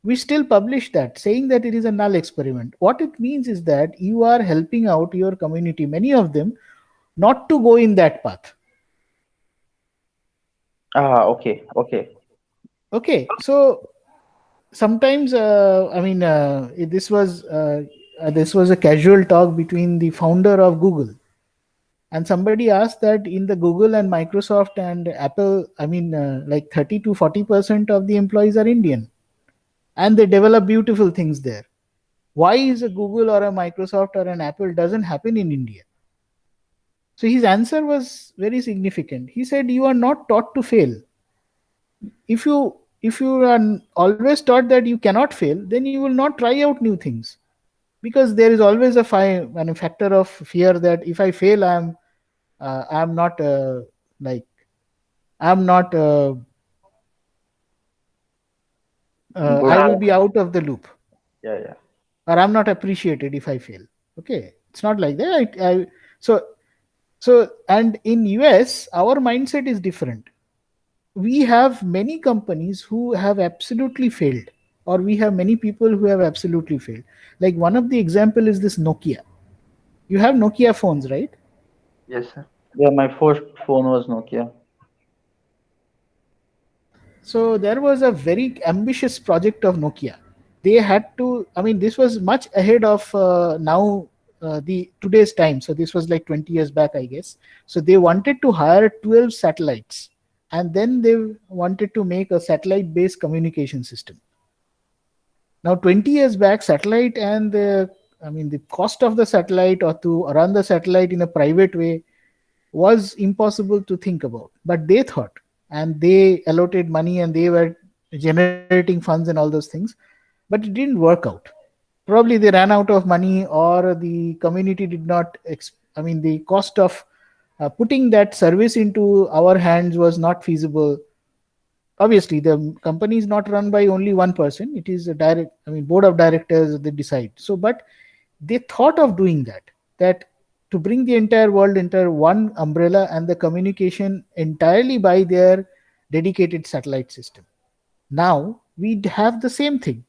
We still publish that, saying that it is a null experiment. What it means is that you are helping out your community, many of them, not to go in that path. Okay. Okay, so sometimes this was a casual talk between the founder of Google, and somebody asked that in the Google and Microsoft and Apple, like 30 to 40% of the employees are Indian, and they develop beautiful things there. Why is a Google or a Microsoft or an Apple doesn't happen in India? So his answer was very significant. He said, you are not taught to fail. If you are always taught that you cannot fail, then you will not try out new things, because there is always a factor of fear that if I fail, I'm not like I'm not Good. I will be out of the loop, Yeah. or I'm not appreciated if I fail. Okay, it's not like that. So and in US our mindset is different. We have many companies who have absolutely failed, or we have many people who have absolutely failed. Like one of the example is this Nokia. You have Nokia phones, right? Yes, sir. Yeah, my first phone was Nokia. So there was a very ambitious project of Nokia. They had to, this was much ahead of now the today's time. So this was like 20 years back, I guess. So they wanted to hire 12 satellites, and then they wanted to make a satellite based communication system. Now 20 years back, satellite and the cost of the satellite, or to run the satellite in a private way, was impossible to think about. But they thought, and they allotted money, and they were generating funds and all those things, but it didn't work out. Probably they ran out of money, or the community did not. The cost of putting that service into our hands was not feasible. Obviously the company is not run by only one person, it is a board of directors, they decide. So but they thought of doing that to bring the entire world under one umbrella, and the communication entirely by their dedicated satellite system. Now we have the same thing,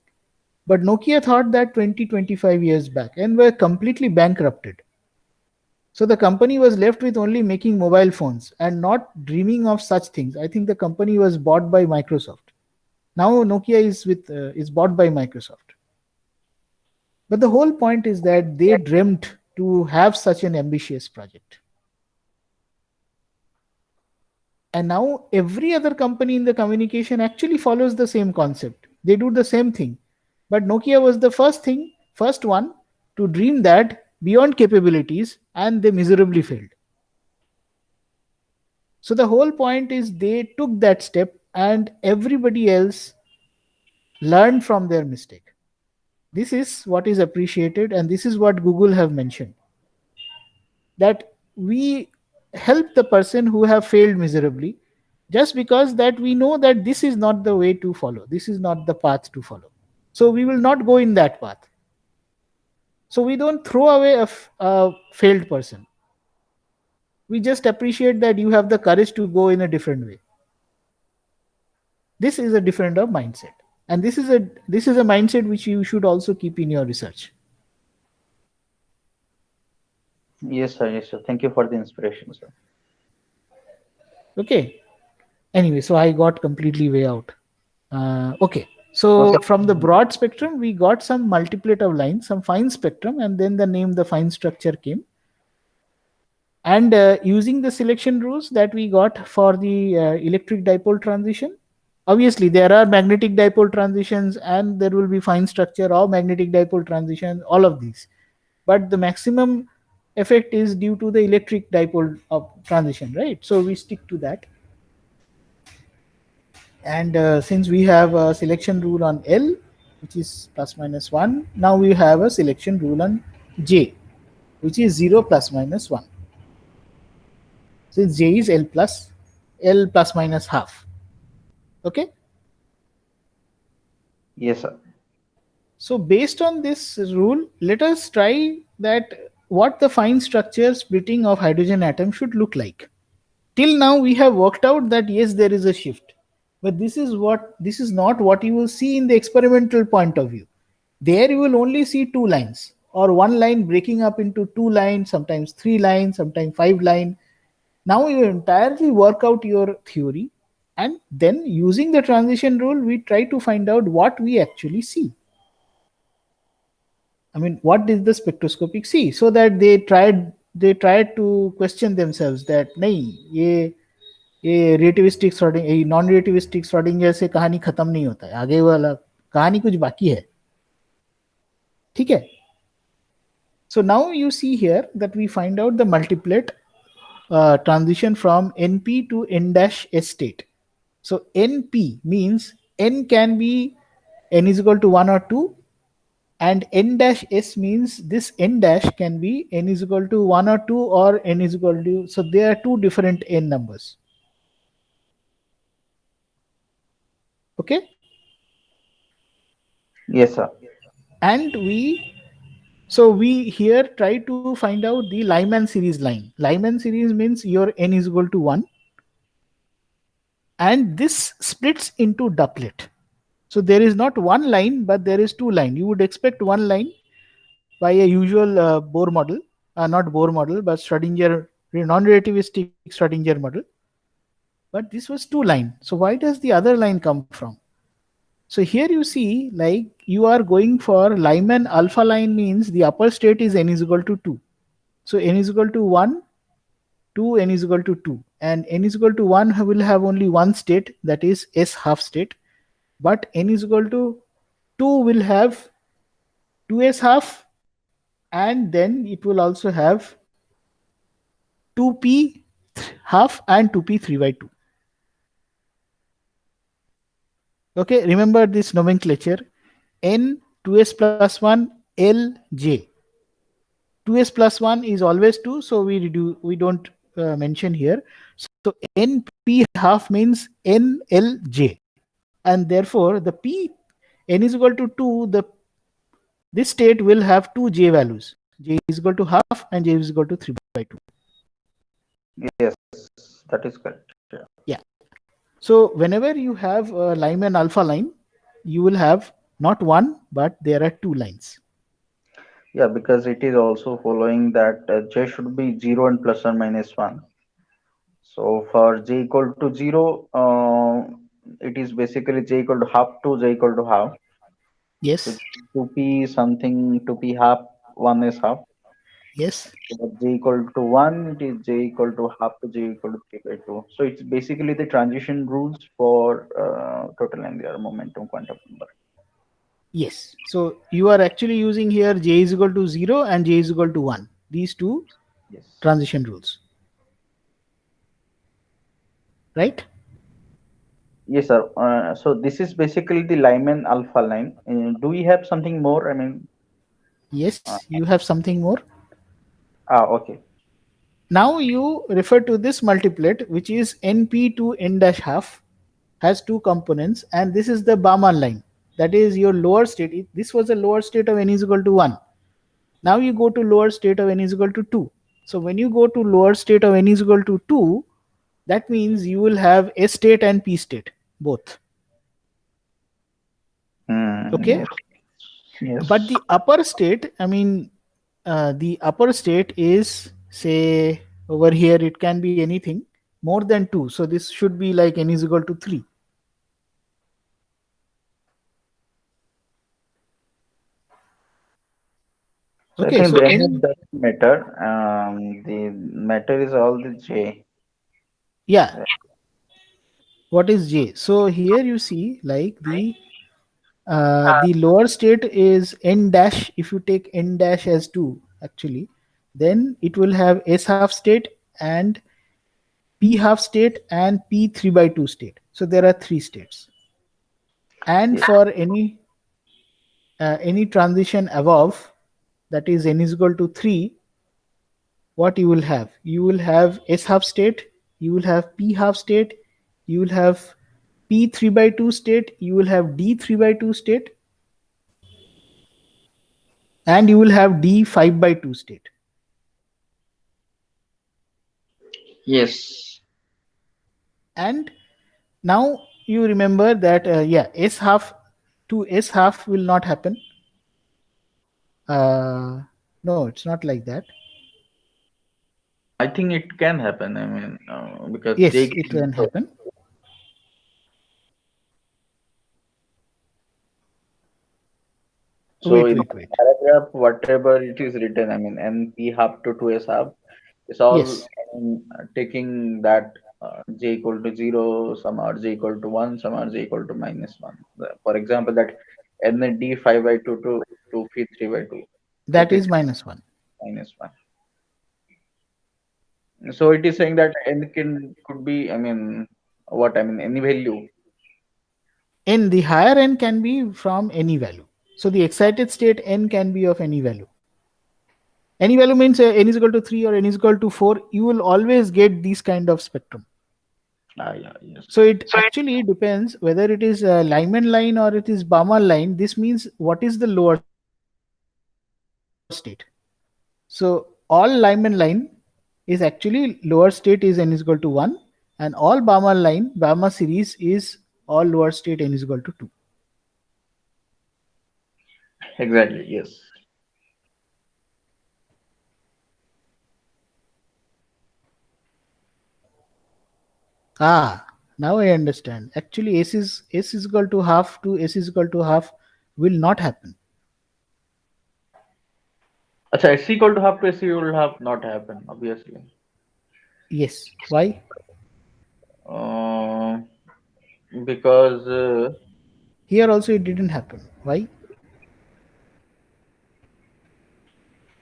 but Nokia thought that 20-25 years back, and were completely bankrupted. So the company was left with only making mobile phones and not dreaming of such things. I think the company was bought by Microsoft. Now Nokia is bought by Microsoft. But the whole point is that they dreamt to have such an ambitious project. And now every other company in the communication actually follows the same concept. They do the same thing. But Nokia was the first one to dream that beyond capabilities, and they miserably failed. So the whole point is they took that step, and everybody else learned from their mistake. This is what is appreciated, and this is what Google have mentioned, that we help the person who have failed miserably, just because that we know that this is not the way to follow, this is not the path to follow, so we will not go in that path. So we don't throw away a failed person, we just appreciate that you have the courage to go in a different way. This is a different of mindset, and this is a mindset which you should also keep in your research. Yes, sir. Yes, sir. Thank you for the inspiration, sir. Okay, anyway, so I got completely way out. Okay, so Okay. from the broad spectrum we got some multiplicative lines, some fine spectrum, and then the fine structure came. And using the selection rules that we got for the electric dipole transition, obviously there are magnetic dipole transitions, and there will be fine structure or magnetic dipole transition, all of these. But the maximum effect is due to the electric dipole of transition, right? So we stick to that. And since we have a selection rule on L, which is plus minus 1, now we have a selection rule on J, which is 0 plus minus 1. Since J is L plus minus half. Okay. Yes, sir. So based on this rule, let us try that what the fine structure splitting of hydrogen atom should look like. Till now we have worked out that yes, there is a shift, but this is not what you will see in the experimental point of view. There you will only see two lines or one line breaking up into two lines, sometimes three lines, sometimes five lines. Now you entirely work out your theory, and then using the transition rule we try to find out what we actually see. I mean, what did the spectroscopic see? So that they tried to question themselves that नहीं ये relativistic Schrodinger ये non relativistic Schrodinger से कहानी खत्म नहीं होता है, आगे वाला कहानी कुछ बाकी है. ठीक है. So now you see here that we find out the multiplet transition from NP to N dash S state. So NP means N can be N is equal to 1 or 2, and N dash S means this N dash can be N is equal to 1 or 2 or N is equal to, so there are two different N numbers. Okay. Yes, sir. And we here try to find out the Lyman series line. Lyman series means your N is equal to 1, and this splits into doublet. So there is not one line, but there is two line. You would expect one line by a usual Bohr model, not Bohr model, but Schrodinger, non-relativistic Schrodinger model. But this was two line. So why does the other line come from? So here you see, like you are going for Lyman alpha line means the upper state is N is equal to 2. So N is equal to 1, 2, N is equal to 2. And N is equal to 1 will have only one state, that is S half state. But N is equal to 2 will have 2S half, and then it will also have 2P half and 2P 3 by 2. Okay, remember this nomenclature. N 2s plus 1 L J. 2s plus 1 is always 2, so we don't mention here. So NP half means N L J, and therefore the P N is equal to 2. This state will have two J values. J is equal to half and J is equal to 3 by 2. Yes, that is correct. Yeah. So whenever you have a Lyman alpha line, you will have not one, but there are two lines. Yeah, because it is also following that J should be 0 and plus or minus 1. So for J equal to 0, it is basically J equal to half to J equal to half. Yes. So 2P something, 2P half, 1 is half. Yes. So J equal to 1, it is J equal to half to J equal to 3 by 2. So it's basically the transition rules for total angular momentum quantum number. Yes. So you are actually using here J is equal to 0 and J is equal to 1. These two transition rules. Right? Yes, sir. So this is basically the Lyman alpha line. Do we have something more? I mean, yes, you have something more. Okay. Now you refer to this multiplet, which is NP to N dash half, has two components, and this is the Bauman line. That is your lower state. This was a lower state of N is equal to 1. Now you go to lower state of N is equal to 2. So when you go to lower state of N is equal to 2, that means you will have S state and P state, both. Okay. Yes. But the upper state, I mean, the upper state is, say, over here, it can be anything more than 2. So this should be like N is equal to 3. So Okay, I think so N doesn't matter. The matter is all the J. Yeah. What is J? So here you see like the lower state is N dash. If you take N dash as 2, actually, then it will have S half state and P half state and P 3 by 2 state. So there are three states. And for any transition above, that is n is equal to 3, what you will have? You will have S half state, you will have P half state, you will have P 3 by 2 state, you will have D 3 by 2 state, and you will have D 5 by 2 state. Yes. And now you remember that S half to S half will not happen. No, it's not like that. I think it can happen. I mean, because Yes, J it can happen. So Wait, in wait. paragraph, whatever it is written, I mean, NP half to 2S half, it's all Yes. taking that J equal to 0, some are J equal to 1, some are J equal to -1. For example, that ND 5 by 2 to P 3 by 2. That It is -1. -1. So it is saying that N could be, I mean, what? I mean, any value. N, the higher n can be from any value. So the excited state n can be of any value. Any value means n is equal to 3 or n is equal to 4. You will always get this kind of spectrum. Yeah, yes. So it actually depends whether it is a Lyman line or it is Balmer line. This means what is the lower state. So all Lyman line is actually lower state is n is equal to 1, and all Balmer line, Balmer series is all lower state n is equal to 2. Exactly, yes. Now I understand. Actually, S is equal to half to S is equal to half will not happen. Acha, S equal to half to S will have not happen, obviously. Yes. Why? Uh, because Here also it didn't happen. Why?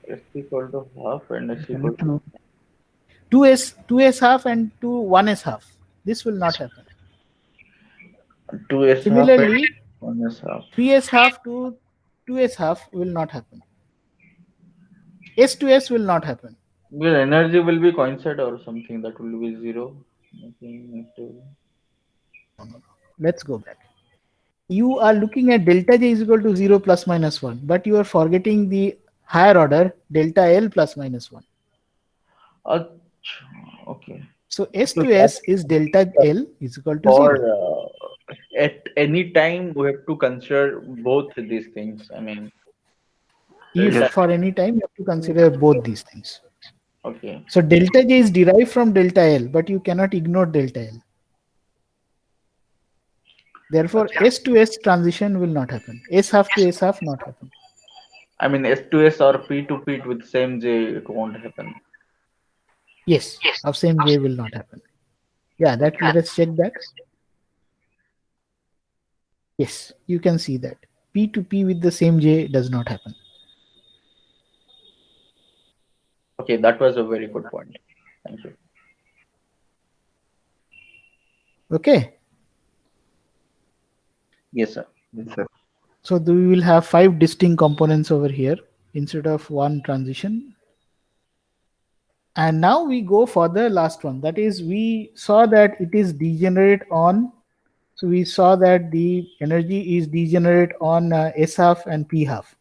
S equal to half and S equal to 2S half and 1S half. This will not happen. 2S half and Similarly, 1S half. 3S half to 2S half will not happen. S to S will not happen. Because energy will be coincide or something that will be zero. Nothing to- Let's go back. You are looking at delta J is equal to 0 plus minus 1, but you are forgetting the higher order delta L plus minus 1. Ach, okay. So S So to S is delta L is equal to for 0. at any time we have to consider both these things. I mean, If delta. for any time you have to consider both these things. Okay. So delta J is derived from delta L, but you cannot ignore delta L. Therefore, S to S transition will not happen. S half to S half not happen. I mean, S to S or P to P with same J, it won't happen. Yes, of same J will not happen. Yeah, that let us check that. Yes, you can see that. P to P with the same J does not happen. Okay, that was a very good point. Thank you. Okay. Yes, sir. Yes, sir. So we will have 5 distinct components over here instead of one transition. And now we go for the last one. That is, we saw that it is degenerate on. So we saw that the energy is degenerate on S half and P half.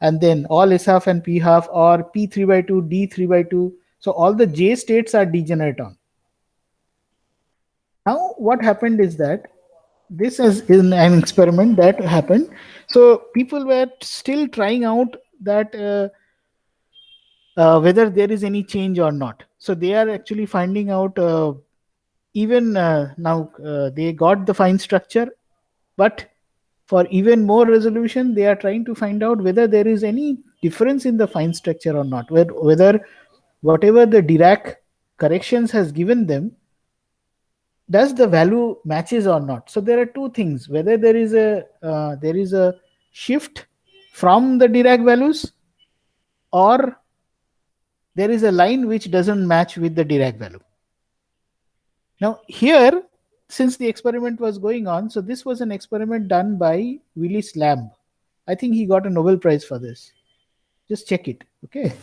And then all S half and P half or P 3 by 2, D 3 by 2. So all the J states are degenerate on. Now what happened is that this is in an experiment that happened. So people were still trying out that whether there is any change or not. So they are actually finding out even now they got the fine structure, but for even more resolution they are trying to find out whether there is any difference in the fine structure or not, whether whatever the Dirac corrections has given them, does the value matches or not. So there are two things: whether there is a shift from the Dirac values, or there is a line which doesn't match with the Dirac value. Now here, since the experiment was going on, so this was an experiment done by Willis Lamb. I think he got a Nobel Prize for this. Just check it. Okay.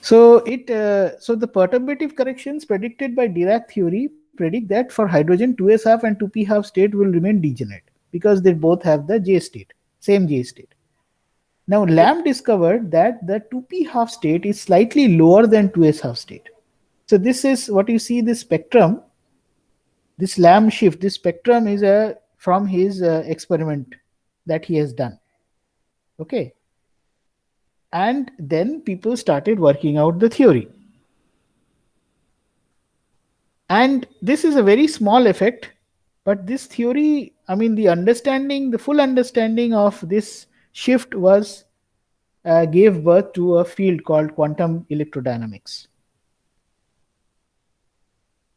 So the perturbative corrections predicted by Dirac theory predict that for hydrogen 2s half and 2p half state will remain degenerate because they both have the J state, same J state. Now Lamb discovered that the 2p half state is slightly lower than 2s half state. So this is what you see, this spectrum, this Lamb shift, this spectrum is from his experiment that he has done. Okay. And then people started working out the theory. And this is a very small effect, but this theory, I mean, the full understanding of this shift was gave birth to a field called quantum electrodynamics.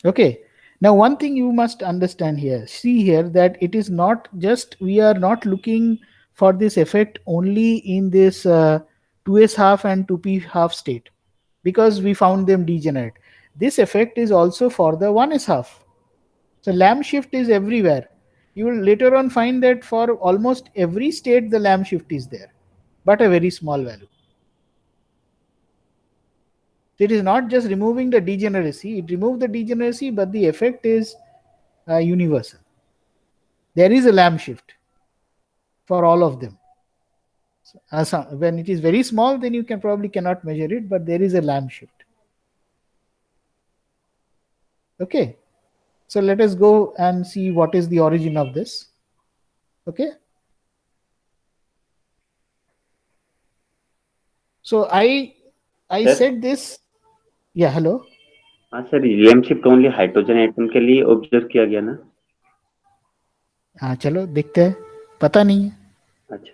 Okay. Now, one thing you must understand here, see here that it is not just, we are not looking for this effect only in this 2s half and 2p half state because we found them degenerate. This effect is also for the 1s half. So Lamb shift is everywhere. You will later on find that for almost every state the Lamb shift is there, but a very small value. It is not just removing the degeneracy, it removes the degeneracy, but the effect is universal. There is a Lamb shift for all of them. When it is very small, then you can probably cannot measure it, but there is a Lamb shift. Okay. So let us go and see what is the origin of this. Okay. So I Sir? said this. Yeah, hello. हाँ sir, lamp shift only hydrogen atom के लिए observe किया गया ना? हाँ चलो देखते हैं, पता नहीं है, अच्छा,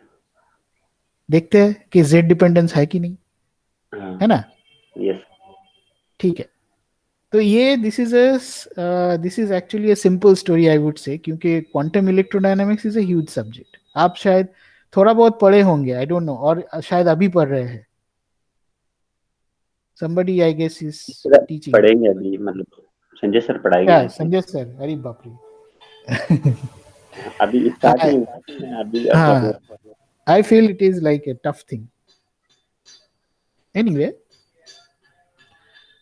देखते हैं कि Z डिपेंडेंस है कि नहीं, हाँ, है ना? यस, ठीक है. तो ये this is actually a simple story I would say, क्योंकि quantum electrodynamics is a huge subject. आप शायद थोड़ा बहुत पढ़े होंगे, आई डोंट नो, और शायद अभी पढ़ रहे हैं. somebody I guess is teaching. पढ़ेंगे अभी, मतलब संजय सर पढ़ाएंगे. Yeah, संजय सर, अरे बाप रे. अभी स्टार्ट नहीं हुआ, अभी I feel it is like a tough thing. Anyway,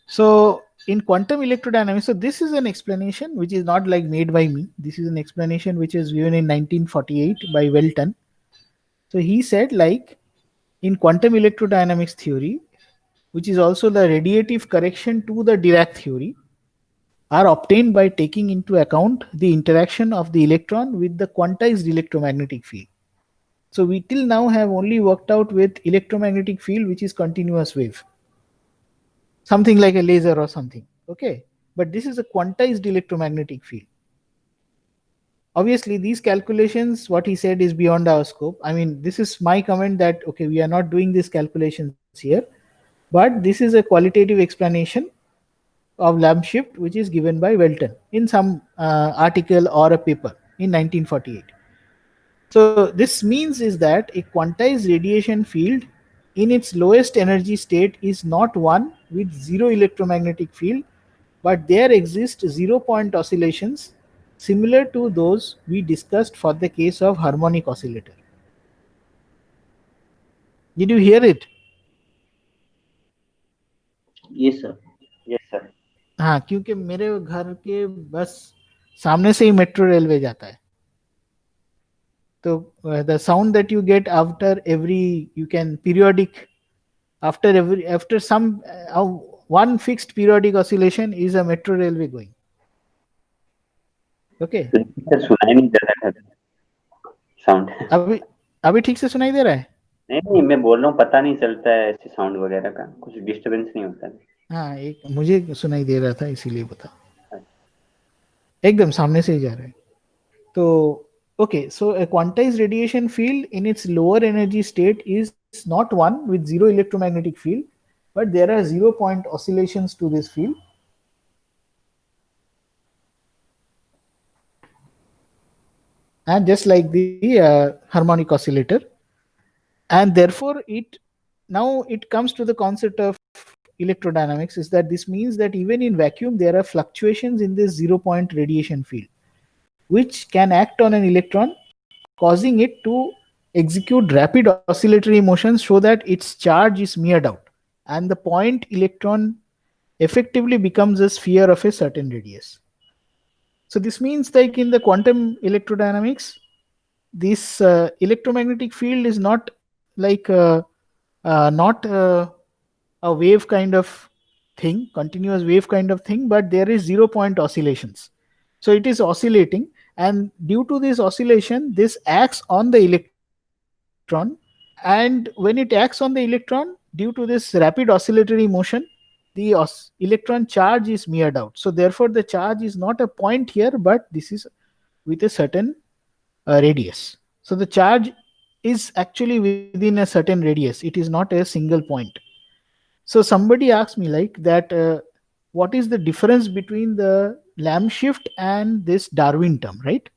so in quantum electrodynamics, so this is an explanation which is not like made by me. This is an explanation which is given in 1948 by Welton. So he said, like, in quantum electrodynamics theory, which is also the radiative correction to the Dirac theory, are obtained by taking into account the interaction of the electron with the quantized electromagnetic field. So we till now have only worked out with electromagnetic field which is continuous wave, something like a laser or something. Okay, but this is a quantized electromagnetic field. Obviously these calculations, what he said, is beyond our scope. I mean, this is my comment that okay, we are not doing these calculations here, but this is a qualitative explanation of Lamb shift which is given by Welton in some article or a paper in 1948. So this means is that a quantized radiation field in its lowest energy state is not one with zero electromagnetic field, but there exist 0-point oscillations similar to those we discussed for the case of harmonic oscillator. Did you hear it? Yes, sir. Yes sir. हाँ, क्योंकि मेरे घर के बस सामने से ही metro railway जाता है. So the sound that you get after every, you can periodic, after some one fixed periodic oscillation is a metro railway going. Okay. Sir सुनाई नहीं दे रहा था साउंड. अभी ठीक से सुनाई दे रहा है? नहीं, मैं बोल रहा हूँ, पता नहीं चलता है ऐसे साउंड वगैरह का, कुछ डिस्टरबेंस नहीं होता है. हाँ, एक मुझे सुनाई दे रहा था इसीलिए बता, एकदम सामने से ही जा रहा है. तो okay, so a quantized radiation field in its lower energy state is not one with zero electromagnetic field, but there are 0-point oscillations to this field. And just like the harmonic oscillator, and therefore it comes to the concept of electrodynamics is that this means that even in vacuum there are fluctuations in this 0 point radiation field which can act on an electron, causing it to execute rapid oscillatory motions so that its charge is smeared out and the point electron effectively becomes a sphere of a certain radius. So this means like in the quantum electrodynamics, this electromagnetic field is not like not a wave kind of thing, continuous wave kind of thing, but there is 0 point oscillations. So it is oscillating, and due to this oscillation, this acts on the electron. And when it acts on the electron, due to this rapid oscillatory motion, the electron charge is smeared out. So therefore, the charge is not a point here, but this is with a certain radius. So the charge is actually within a certain radius. It is not a single point. So somebody asked me like that, what is the difference between the Lamb shift and this Darwin term, right?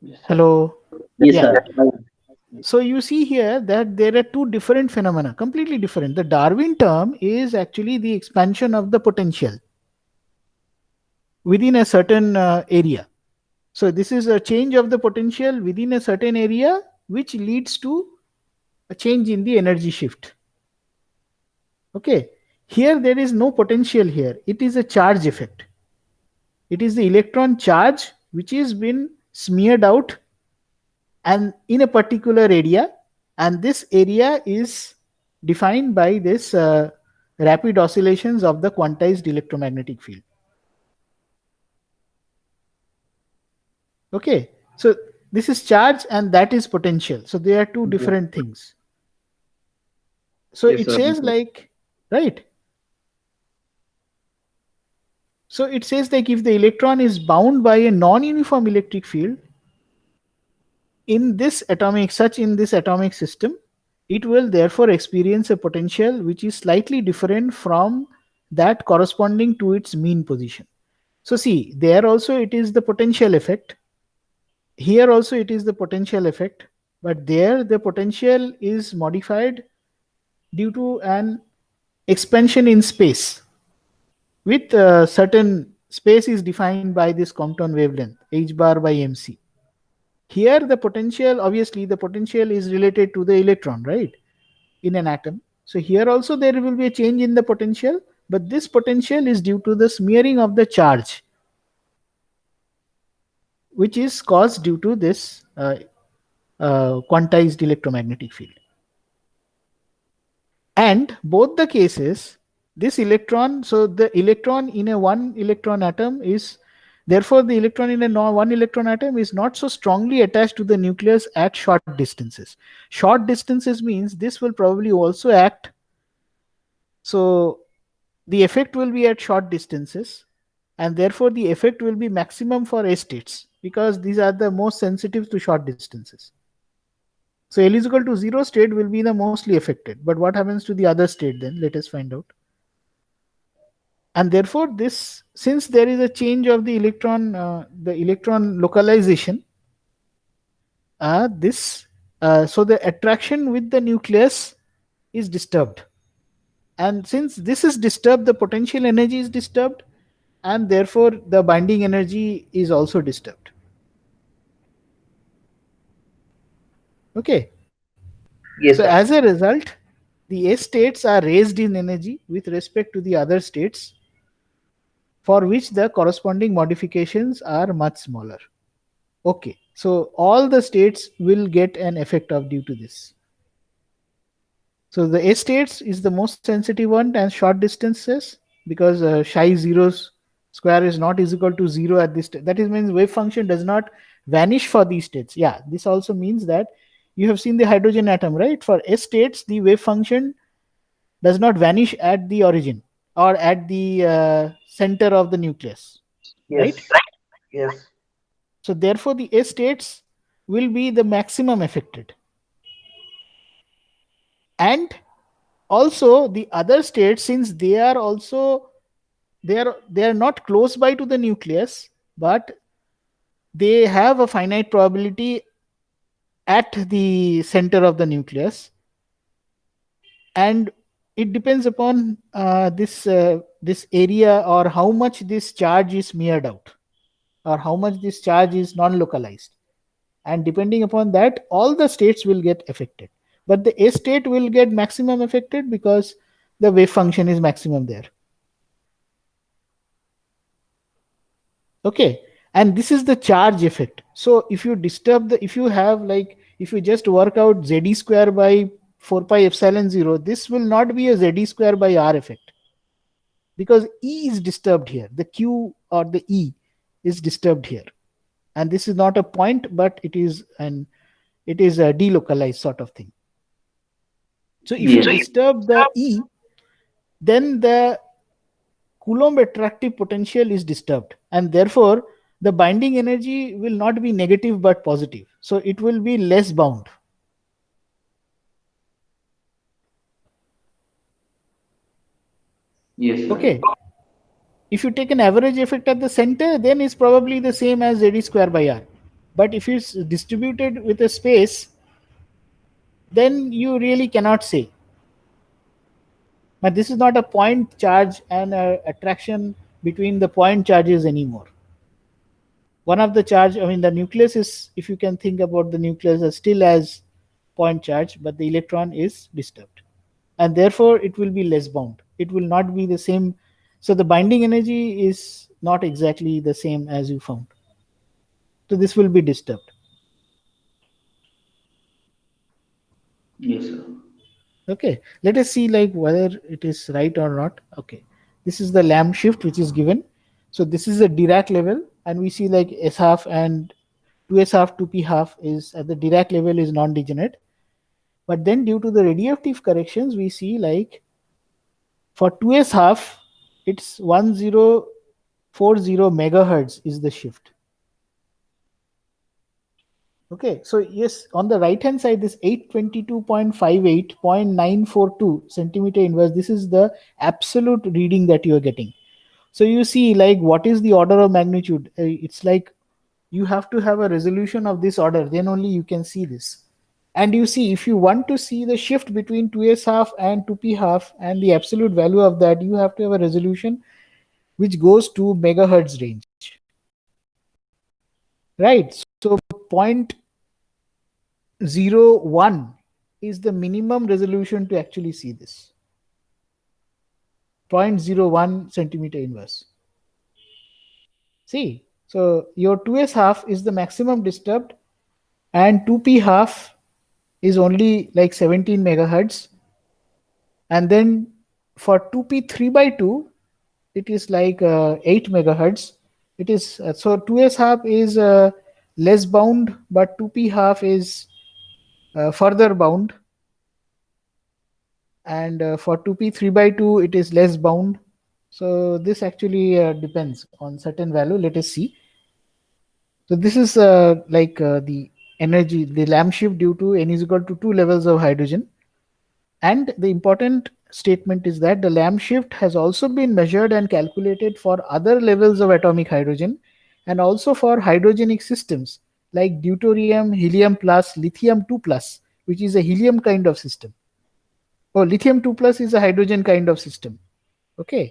Yes, sir. Hello. Yes, Yeah. sir. So you see here that there are two different phenomena, completely different. The Darwin term is actually the expansion of the potential within a certain area. So this is a change of the potential within a certain area, which leads to a change in the energy shift. Okay. Here there is no potential here. It is a charge effect. It is the electron charge which has been smeared out and in a particular area, and this area is defined by this rapid oscillations of the quantized electromagnetic field. Okay, so this is charge and that is potential. So they are two different things. So Yes, it sir. says like, right? So it says like if the electron is bound by a non-uniform electric field in this atomic system, it will therefore experience a potential which is slightly different from that corresponding to its mean position. So see, there also it is the potential effect. Here also it is the potential effect, but there the potential is modified due to an expansion in space with certain space is defined by this Compton wavelength h bar by mc. Here the potential, obviously the potential is related to the electron, right, in an atom. So here also there will be a change in the potential, but this potential is due to the smearing of the charge which is caused due to this quantized electromagnetic field. And both the cases, this electron, so the electron in a one electron atom is, therefore the electron in a one electron atom is not so strongly attached to the nucleus at short distances. Short distances means this will probably also act. So the effect will be at short distances, and therefore the effect will be maximum for S states because these are the most sensitive to short distances. So L is equal to 0 state will be the mostly affected. But what happens to the other state then? Let us find out. And therefore this, since there is a change of the electron localization, so the attraction with the nucleus is disturbed. And since this is disturbed, the potential energy is disturbed, and therefore the binding energy is also disturbed. Okay. Yes, So sir. as a result, the S states are raised in energy with respect to the other states, for which the corresponding modifications are much smaller. Okay, so all the states will get an effect of due to this. So the S states is the most sensitive one and short distances, because psi zeros square is not is equal to 0 at this. That is means wave function does not vanish for these states. Yeah, this also means that you have seen the hydrogen atom, right? For S states, the wave function does not vanish at the origin or at the center of the nucleus, right? Yes. Yes. So therefore the S states will be the maximum affected. And also the other states, since they are also they are not close by to the nucleus, but they have a finite probability at the center of the nucleus, and it depends upon this area, or how much this charge is smeared out, or how much this charge is non-localized. And depending upon that, all the states will get affected, but the A state will get maximum affected because the wave function is maximum there. Okay, and this is the charge effect. So if you disturb the, if you have like, if you just work out Z square by 4 pi epsilon 0, this will not be a Z square by R effect, because E is disturbed here, the Q or the E is disturbed here, and this is not a point, but it is a delocalized sort of thing. So if you disturb the E, then the Coulomb attractive potential is disturbed, and therefore the binding energy will not be negative but positive. So it will be less bound. Yes, sir. Okay. If you take an average effect at the center, then it's probably the same as Z square by R. But if it's distributed with a space, then you really cannot say. But this is not a point charge and attraction between the point charges anymore. One of the charge, I mean, the nucleus is, if you can think about the nucleus as still as point charge, but the electron is disturbed, and therefore it will be less bound. It will not be the same. So the binding energy is not exactly the same as you found. So this will be disturbed. Yes, sir. Okay, let us see like whether it is right or not. Okay, this is the Lamb shift which is given. So this is a Dirac level, and we see like S half and 2s half 2p half is at the Dirac level is non-degenerate. But then due to the radioactive corrections, we see like for 2s half, it's 1040 megahertz is the shift. Okay, so yes, on the right hand side, this 822.58, 0.942 centimeter inverse, this is the absolute reading that you are getting. So you see like what is the order of magnitude? It's like you have to have a resolution of this order, then only you can see this. And you see, if you want to see the shift between 2s half and 2p half and the absolute value of that, you have to have a resolution which goes to megahertz range. Right, so 0.01 is the minimum resolution to actually see this. 0.01 centimeter inverse. See, so your 2s half is the maximum disturbed, and 2p half is only like 17 megahertz. And then for 2p 3 by 2, it is like 8 megahertz. It is so 2s half is less bound, but 2p half is further bound. And for 2p 3 by 2, it is less bound. So this actually depends on certain value. Let us see. So this is the energy, the Lamb shift due to n is equal to 2 levels of hydrogen. And the important statement is that the Lamb shift has also been measured and calculated for other levels of atomic hydrogen, and also for hydrogenic systems like deuterium, helium plus, lithium 2 plus, which is a helium kind of system. Oh, lithium 2 plus is a hydrogen kind of system. Okay.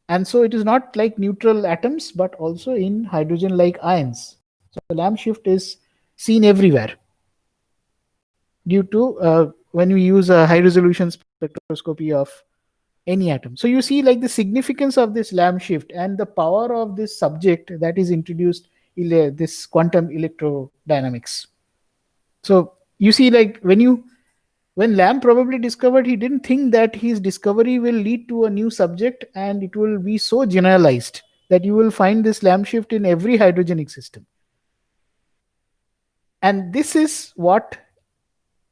And so it is not like neutral atoms, but also in hydrogen like ions. So the Lamb shift is seen everywhere due to when we use a high resolution spectroscopy of any atom. So you see like the significance of this Lamb shift and the power of this subject that is introduced, this quantum electrodynamics. So you see like when Lamb probably discovered, he didn't think that his discovery will lead to a new subject and it will be so generalized that you will find this Lamb shift in every hydrogenic system. And this is what,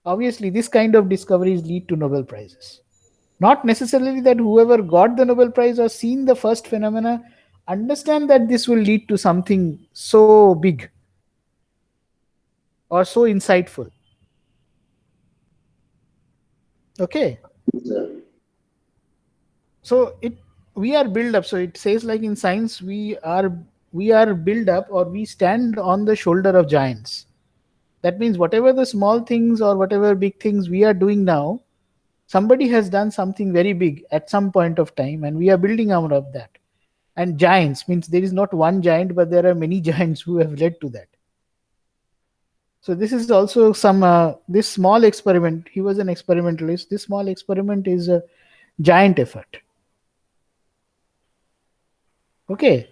obviously, this kind of discoveries lead to Nobel Prizes. Not necessarily that whoever got the Nobel Prize or seen the first phenomena understand that this will lead to something so big or so insightful. Okay. So we are built up. So it says like in science, we are built up, or we stand on the shoulder of giants. That means whatever the small things or whatever big things we are doing now, Somebody has done something very big at some point of time, and we are building out of that. And giants means there is not one giant, but there are many giants who have led to that. So this is also some this small experiment. He was an experimentalist. This small experiment is a giant effort. Okay,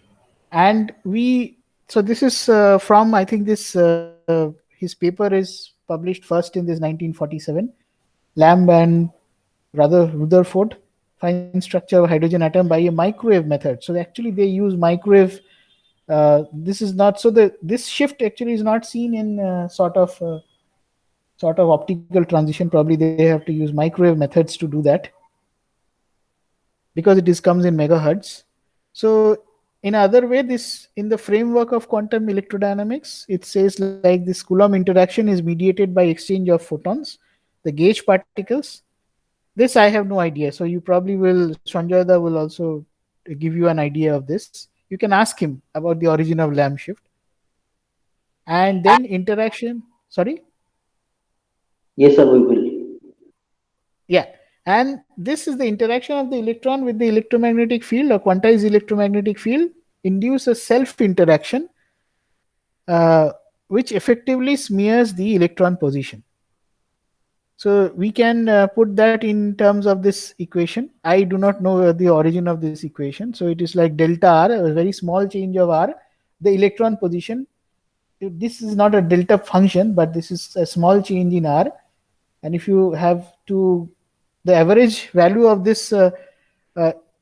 and we so this is from, I think this his paper is published first in this 1947. Lamb and rather Rutherford fine structure of hydrogen atom by a microwave method. So actually they use microwave. This is not so the this shift actually is not seen in sort of optical transition. Probably they have to use microwave methods to do that because it is comes in megahertz. So in other way, this in the framework of quantum electrodynamics, it says like this Coulomb interaction is mediated by exchange of photons, the gauge particles. This I have no idea. So you probably will, Sanjayda will also give you an idea of this. You can ask him about the origin of Lamb shift. And then interaction, sorry? Yes, sir, we will. Yeah. And this is the interaction of the electron with the electromagnetic field or quantized electromagnetic field induce a self interaction uh, which effectively smears the electron position. So we can put that in terms of this equation. I do not know the origin of this equation. So it is like delta R, a very small change of R, the electron position. This is not a delta function, but this is a small change in R. And if you have to, the average value of this uh,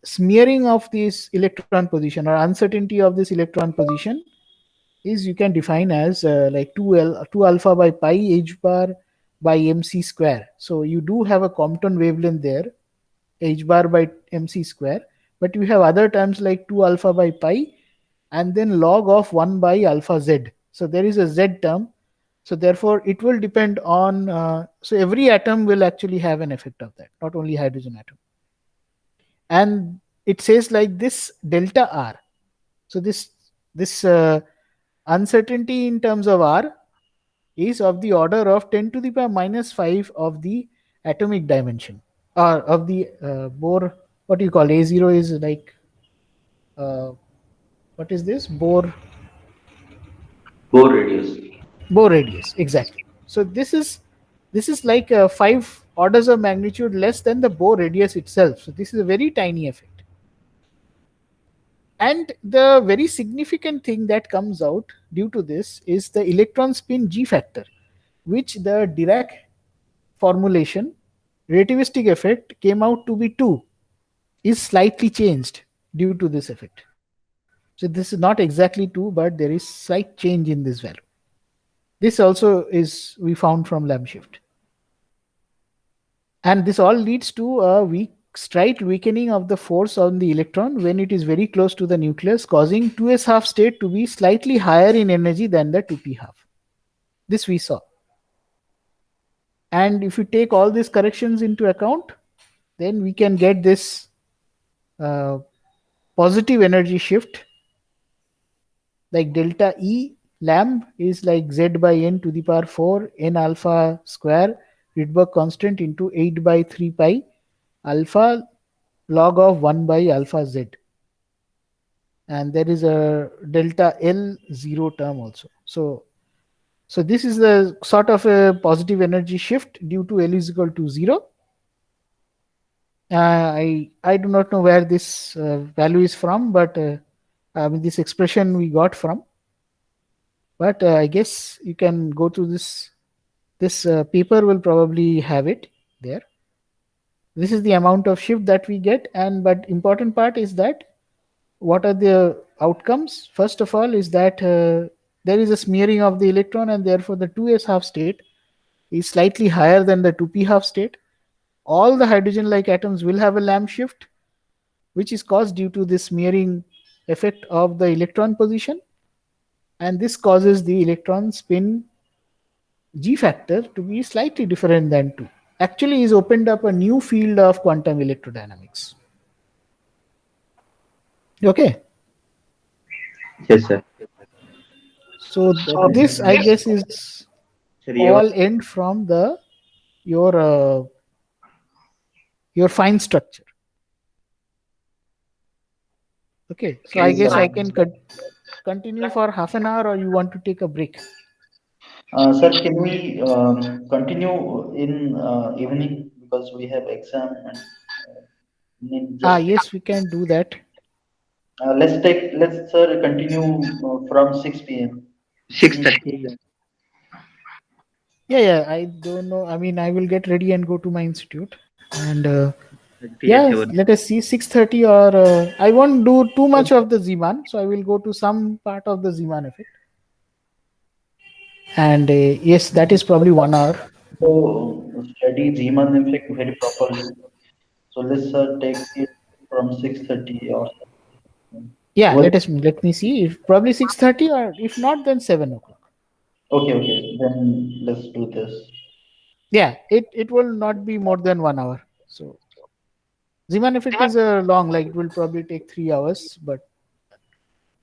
smearing of this electron position or uncertainty of this electron position is you can define as like 2 alpha by pi h bar by mc square. So you do have a Compton wavelength there, h bar by mc square, but you have other terms like 2 alpha by pi and then log of 1 by alpha z. So there is a z term. So therefore it will depend on, so every atom will actually have an effect of that, not only hydrogen atom. And it says like this delta R. So this uncertainty in terms of R is of the order of 10 to the power minus 5 of the atomic dimension or of the Bohr. What do you call A0 is like uh, what is this Bohr radius. Bohr radius, exactly. So this is like 5 orders of magnitude less than the Bohr radius itself. So this is a very tiny effect. And the very significant thing that comes out due to this is the electron spin G factor, which the Dirac formulation relativistic effect came out to be 2, is slightly changed due to this effect. So this is not exactly 2, but there is slight change in this value. This also is we found from Lamb shift. And this all leads to a slight weakening of the force on the electron when it is very close to the nucleus, causing 2s half state to be slightly higher in energy than the 2p half. This we saw. And if you take all these corrections into account, then we can get this positive energy shift, like delta E lamb is like z by n to the power 4 n alpha square Rydberg constant into 8 by 3 pi alpha log of 1 by alpha z. And there is a delta L 0 term also. So this is the sort of a positive energy shift due to L is equal to 0. I do not know where this value is from, but I mean this expression we got from. But I guess you can go to this. This paper will probably have it there. This is the amount of shift that we get, and but important part is that what are the outcomes? First of all, is that there is a smearing of the electron, and therefore the 2s half state is slightly higher than the 2p half state. All the hydrogen like atoms will have a Lamb shift, which is caused due to this smearing effect of the electron position, and this causes the electron spin G factor to be slightly different than 2. Actually is opened up a new field of quantum electrodynamics. Okay. Yes, sir. So this I guess is Sir, ये all end from the your your fine structure. Okay, so I guess I can continue for half an hour, or you want to take a break? Sir, can we continue in evening because we have exam and need just Yes, we can do that. let's sir continue from 6 p.m. 6:30. Yeah, I don't know. I mean, I will get ready and go to my institute, and At yeah, your let us see 6:30, or I won't do too much of the Zeeman, so I will go to some part of the Zeeman effect, and yes, that is probably 1 hour. So study Zeeman effect very properly. So let's take it from 6:30 or something. Yeah, Well, let me see. If probably 6:30, or if not, then 7 o'clock. okay. Then let's do this. Yeah, it will not be more than 1 hour. So Zeeman effect is long, like it will probably take 3 hours, but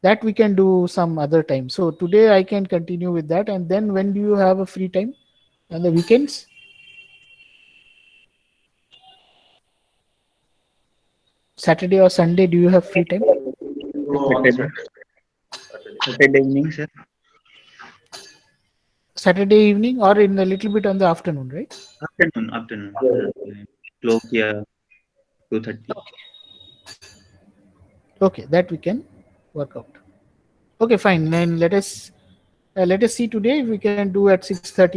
that we can do some other time. So today I can continue with that, and then when do you have a free time? On the weekends? Saturday or Sunday, do you have free time? Saturday, Saturday evening, sir. Saturday evening, or in a little bit on the afternoon, right? Afternoon. Clock here 2:30. Okay, that we can work out. Okay, fine. Then let us see today if we can do at 6:30